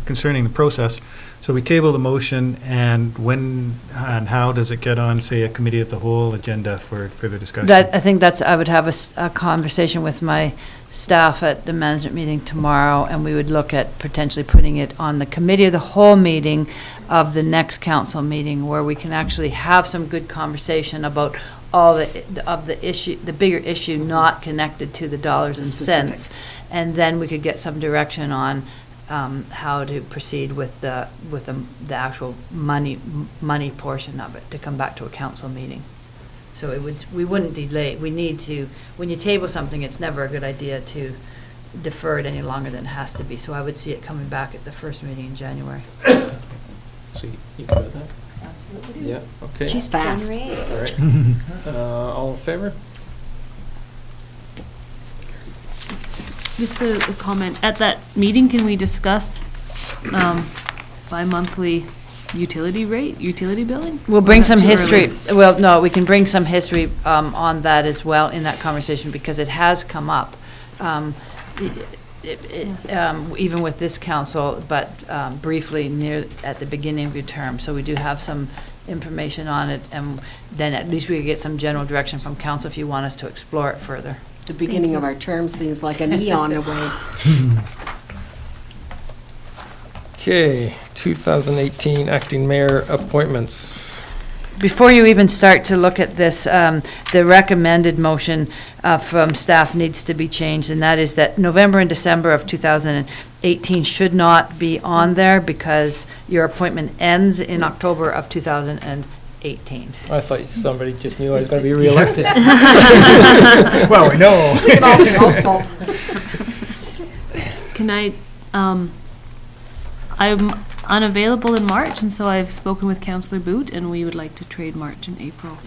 concerning the process. So we table the motion, and when and how does it get on, say, a committee of the whole agenda for further discussion? I think I would have a conversation with my staff at the management meeting tomorrow, and we would look at potentially putting it on the committee of the whole meeting of the next council meeting, where we can actually have some good conversation about all the bigger issue not connected to the dollars and cents. And then we could get some direction on how to proceed with the actual money portion of it, to come back to a council meeting. So we wouldn't delay. We need to, when you table something, it's never a good idea to defer it any longer than it has to be. So I would see it coming back at the first meeting in January. So you got that? Absolutely. Yeah, okay. She's fast. All right. All in favor? Just a comment, at that meeting, can we discuss bi-monthly utility billing? We'll bring Or some not too history, early? well, no, we can bring some history on that as well in that conversation, because it has come up, even with this council, but briefly at the beginning of your term. So we do have some information on it, and then at least we could get some general direction from council if you want us to explore it further. The beginning of our term seems like an eon away. Okay, 2018 acting mayor appointments. Before you even start to look at this, the recommended motion from staff needs to be changed, and that is that November and December of 2018 should not be on there, because your appointment ends in October of 2018. I thought somebody just knew I was going to be reelected. Well, we know. Can I'm unavailable in March, and so I've spoken with Councillor Boot, and we would like to trade March and April.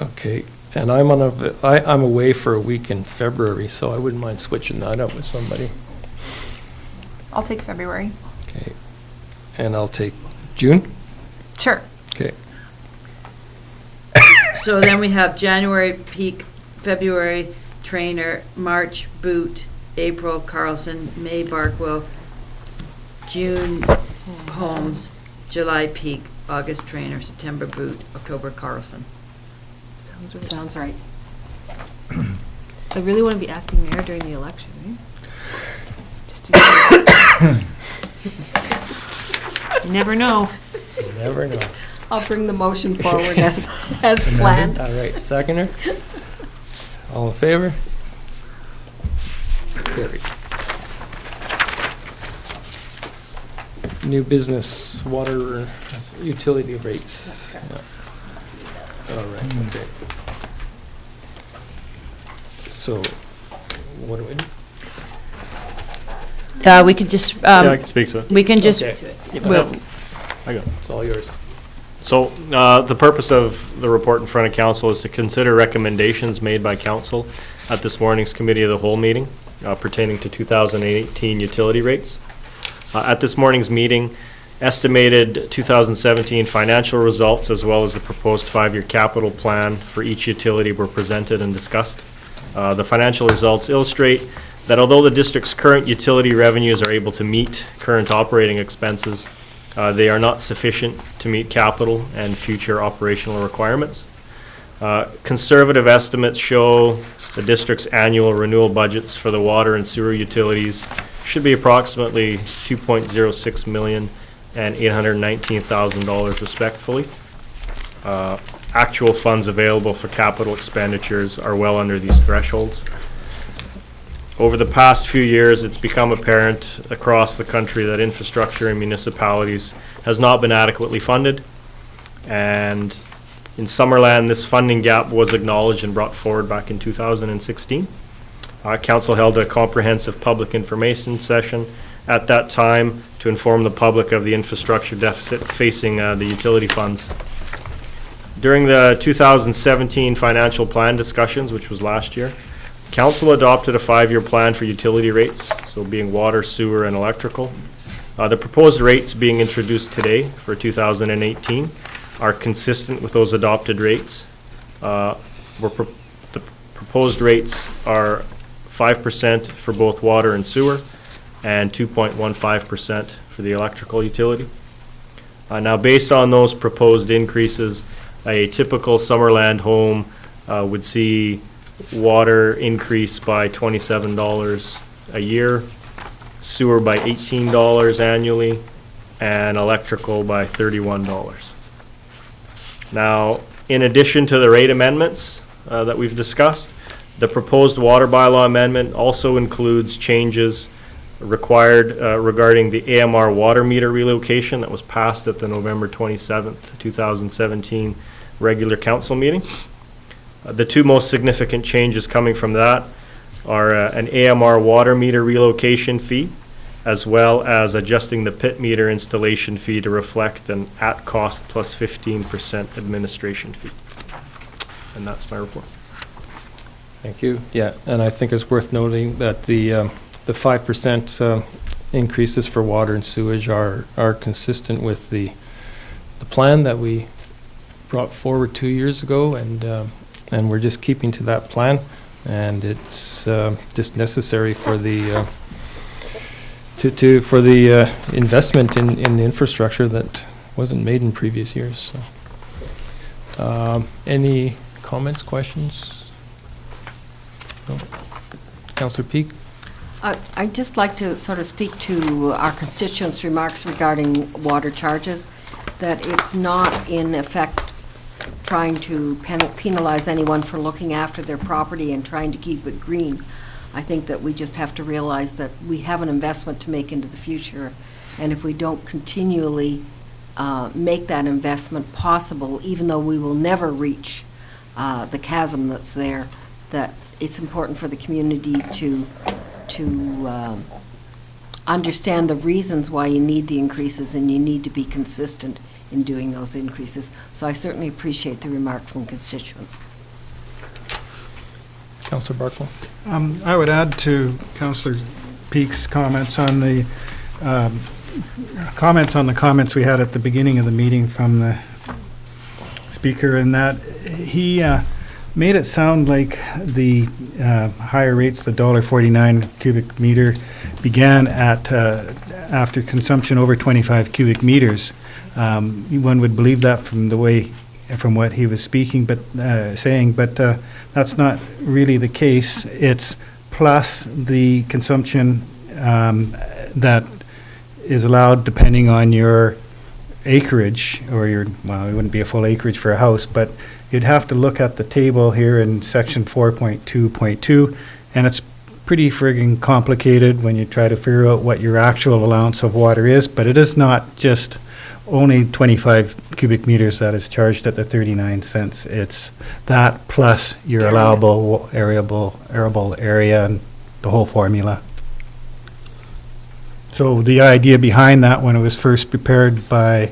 Okay, and I'm away for a week in February, so I wouldn't mind switching that up with somebody. I'll take February. Okay, and I'll take June? Sure. Okay. So then we have January Peak, February Trainer, March Boot, April Carlson, May Barkwell, June Holmes, July Peak, August Trainer, September Boot, October Carlson. Sounds right. I really want to be acting mayor during the election, right? Just you never know. You never know. I'll bring the motion forward as planned. All right, seconder? All in favor? Carried. New business, water utility rates. Yeah. All right, okay. So, what do we do? We could just, Yeah, I can speak to it. we can just, Okay. we'll- I go. It's all yours. So, the purpose of the report in front of council is to consider recommendations made by council at this morning's committee of the whole meeting pertaining to 2018 utility rates. At this morning's meeting, estimated 2017 financial results as well as the proposed 5-year capital plan for each utility were presented and discussed. The financial results illustrate that although the district's current utility revenues are able to meet current operating expenses, they are not sufficient to meet capital and future operational requirements. Conservative estimates show the district's annual renewal budgets for the water and sewer utilities should be approximately $2.06 million and $819,000 respectively. Actual funds available for capital expenditures are well under these thresholds. Over the past few years, it's become apparent across the country that infrastructure in municipalities has not been adequately funded. And in Summerland, this funding gap was acknowledged and brought forward back in 2016. Council held a comprehensive public information session at that time to inform the public of the infrastructure deficit facing the utility funds. During the 2017 financial plan discussions, which was last year, Council adopted a 5-year plan for utility rates, so being water, sewer, and electrical. The proposed rates being introduced today for 2018 are consistent with those adopted rates. The proposed rates are 5% for both water and sewer and 2.15% for the electrical utility. Now, based on those proposed increases, a typical Summerland home would see water increase by $27 a year, sewer by $18 annually, and electrical by $31. Now, in addition to the rate amendments that we've discussed, the proposed water bylaw amendment also includes changes required regarding the AMR water meter relocation that was passed at the November 27th, 2017 regular council meeting. The two most significant changes coming from that are an AMR water meter relocation fee, as well as adjusting the pit meter installation fee to reflect an at-cost plus 15% administration fee. And that's my report. Thank you. Yeah, and I think it's worth noting that the 5% increases for water and sewage are consistent with the plan that we brought forward 2 years ago, and we're just keeping to that plan, and it's just necessary for the investment in the infrastructure that wasn't made in previous years. So, any comments, questions? No? Councillor Peak? I'd just like to sort of speak to our constituents' remarks regarding water charges, that it's not in effect trying to penalize anyone for looking after their property and trying to keep it green. I think that we just have to realize that we have an investment to make into the future, and if we don't continually make that investment possible, even though we will never reach the chasm that's there, that it's important for the community to understand the reasons why you need the increases, and you need to be consistent in doing those increases. So I certainly appreciate the remark from constituents. Councillor Barkle? I would add to Councillor Peak's comments on the comments we had at the beginning of the meeting from the speaker, in that he made it sound like the higher rates, the $1.49 cubic meter, began at after consumption over 25 cubic meters. One would believe that from what he was speaking, but that's not really the case. It's plus the consumption that is allowed depending on your acreage, or it wouldn't be a full acreage for a house, but you'd have to look at the table here in section 4.2.2, and it's pretty friggin' complicated when you try to figure out what your actual allowance of water is, but it is not just only 25 cubic meters that is charged at the 39 cents. It's that plus your allowable arable area and the whole formula. So the idea behind that, when it was first prepared by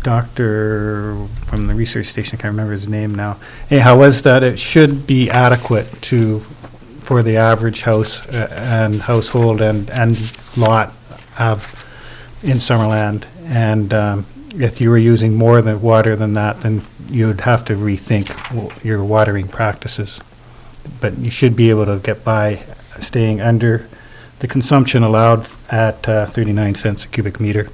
doctor from the research station, I can't remember his name now, anyhow, was that it should be adequate for the average house and household and lot have in Summerland. And if you were using more than water than that, then you'd have to rethink your watering practices. But you should be able to get by staying under the consumption allowed at 39 cents a cubic meter.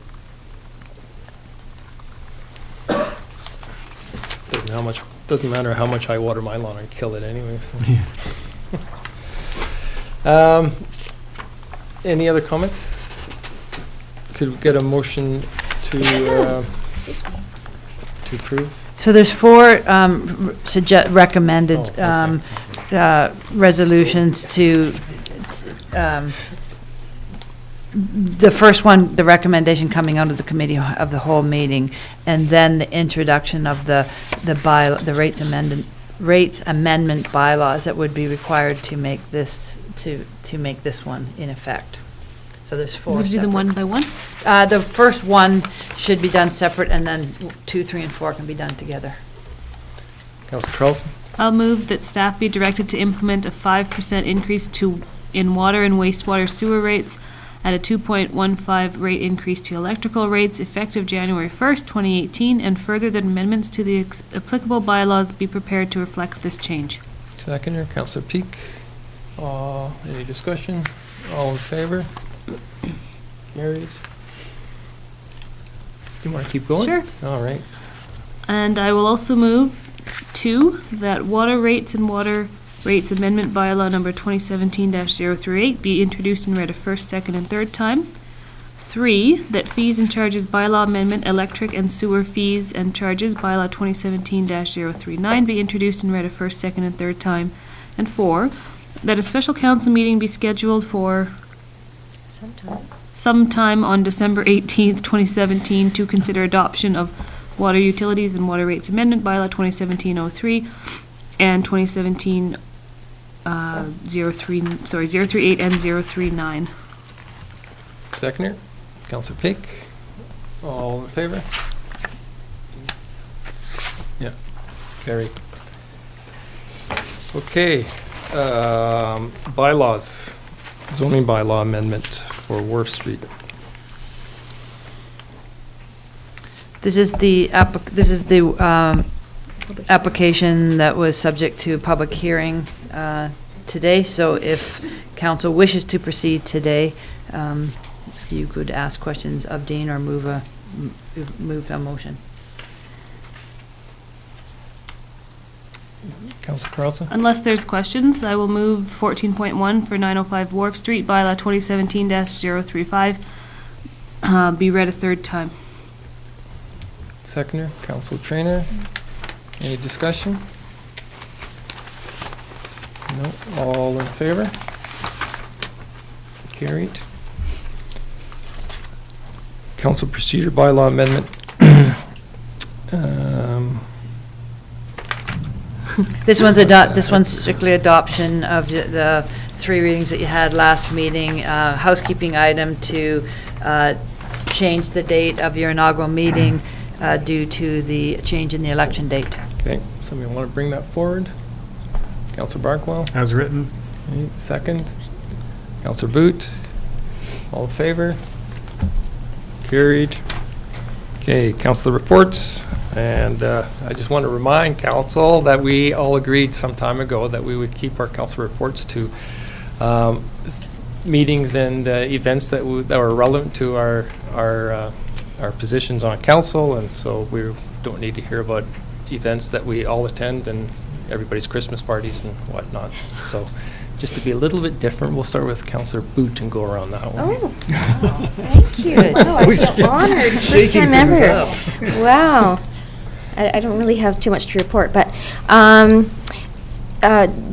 Doesn't matter how much I water my lawn, I kill it anyway. So. Any other comments? Could we get a motion to approve? So there's 4 recommended resolutions to, the first one, the recommendation coming out of the committee of the whole meeting, and then the introduction of the rates amendment bylaws that would be required to make this one in effect. So there's We 4 would do them separate. one by one? The first one should be done separate, and then 2, 3, and 4 can be done together. Councillor Carlson? I'll move that staff be directed to implement a 5% increase in water and wastewater sewer rates at a 2.15 rate increase to electrical rates effective January 1st, 2018, and further that amendments to the applicable bylaws be prepared to reflect this change. Seconder, Councillor Peak. Any discussion? All in favor? Carried. You want to keep going? Sure. All right. And I will also move 2, that water rates and water rates amendment bylaw number 2017-038 be introduced and read a first, second, and third time. 3, that fees and charges bylaw amendment, electric and sewer fees and charges bylaw 2017-039 be introduced and read a first, second, and third time. And 4, that a special council meeting be scheduled for sometime on December 18th, 2017 to consider adoption of water utilities and water rates amendment bylaw 2017-03 and 2017 038 and 039. Seconder, Councillor Peak. All in favor? Yeah, carried. Okay, bylaws, zoning bylaw amendment for Wharf Street. This is the application that was subject to public hearing today, so if council wishes to proceed today, you could ask questions of Dean or move a motion. Councillor Carlson? Unless there's questions, I will move 14.1 for 905 Wharf Street, bylaw 2017-035, be read a third time. Seconder, Councillor Trainer. Any discussion? No, all in favor? Carried. Council procedure bylaw amendment. This one's strictly adoption of the 3 readings that you had last meeting. Housekeeping item to change the date of your inaugural meeting due to the change in the election date. Okay, somebody want to bring that forward? Councillor Barkwell? As written. Okay, second. Councillor Boot? All in favor? Carried. Okay, councillor reports. And I just want to remind council that we all agreed some time ago that we would keep our council reports to meetings and events that were relevant to our positions on council, and so we don't need to hear about events that we all attend and everybody's Christmas parties and whatnot. So just to be a little bit different, we'll start with Councillor Boot and go around that one. Oh, thank you. Oh, I feel honored. It's the first time ever. Wow. I don't really have too much to report, but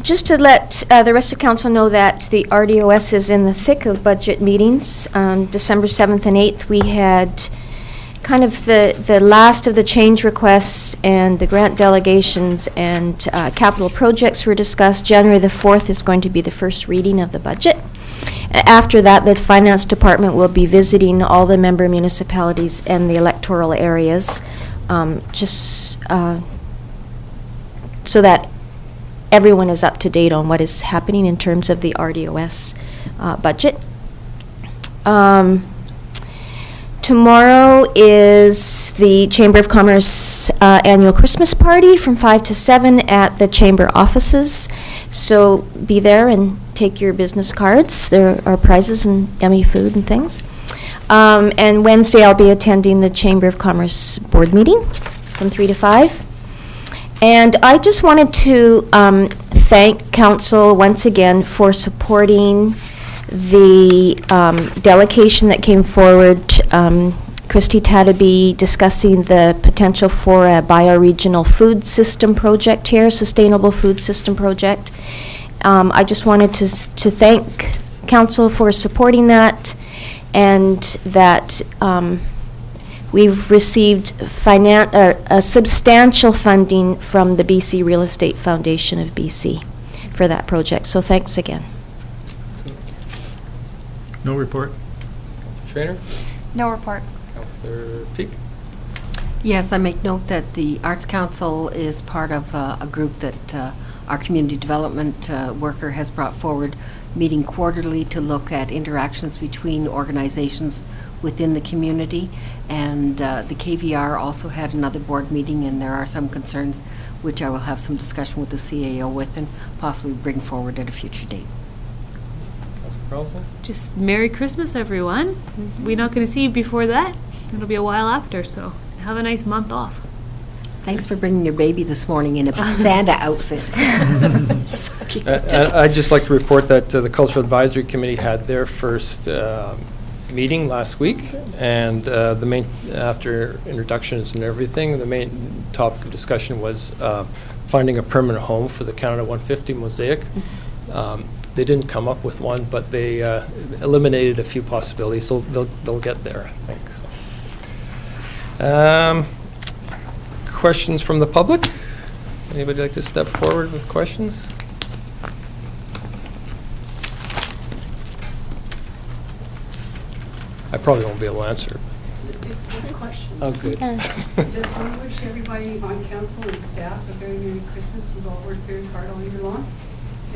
just to let the rest of council know that the RDOS is in the thick of budget meetings. December 7th and 8th, we had kind of the last of the change requests and the grant delegations and capital projects were discussed. January the 4th is going to be the first reading of the budget. After that, the finance department will be visiting all the member municipalities and the electoral areas, just so that everyone is up to date on what is happening in terms of the RDOS budget. Tomorrow is the Chamber of Commerce annual Christmas party from 5 to 7 at the Chamber offices. So be there and take your business cards. There are prizes and yummy food and things. And Wednesday I'll be attending the Chamber of Commerce board meeting from 3 to 5. And I just wanted to thank council once again for supporting the delegation that came forward. Christy Tataby discussing the potential for a bioregional food system project here, sustainable food system project. I just wanted to thank council for supporting that, and that we've received a substantial funding from the BC Real Estate Foundation of BC for that project. So thanks again. No report. Trainer? No report. Counselor Peak? Yes, I make note that the Arts Council is part of a group that our community development worker has brought forward, meeting quarterly to look at interactions between organizations within the community. And the KVR also had another board meeting, and there are some concerns which I will have some discussion with the CAO with and possibly bring forward at a future date. Counselor Carlson? Just Merry Christmas, everyone. We're not going to see you before that. It'll be a while after, so have a nice month off. Thanks for bringing your baby this morning in a Santa outfit. So cute. I'd just like to report that the Cultural Advisory Committee had their first meeting last week, and the main, after introductions and everything, the main topic of discussion was finding a permanent home for the Canada 150 mosaic. They didn't come up with one, but they eliminated a few possibilities, so they'll get there, I think. So. Questions from the public? Anybody like to step forward with questions? I probably won't be able to answer. It's a good question. Oh, good. Just want to wish everybody on council and staff a very Merry Christmas. You've all worked very hard all year long.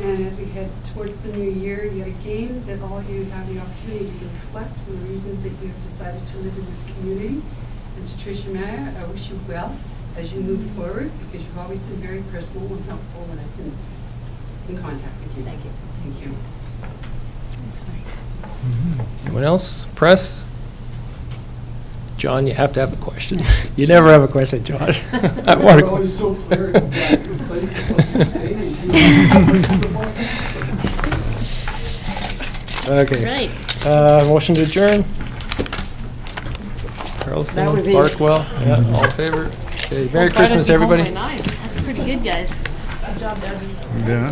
And as we head towards the new year, yet again, that all of you have the opportunity to reflect on the reasons that you have decided to live in this community. And to Tricia Maya, I wish you well as you move forward, because you've always been very personal and helpful when I've been in contact with you. Thank you. Thank you. That's nice. Anyone else? Press? John, you have to have a question. You never have a question, John. I want You're always so clear and concise with what you say. Okay. Right. Motion to adjourn? Carlson, That was easy. Barkwell, yeah, all in favor? Okay, Merry Christmas, everybody. That's pretty good, guys. Good job, Debbie. Yeah.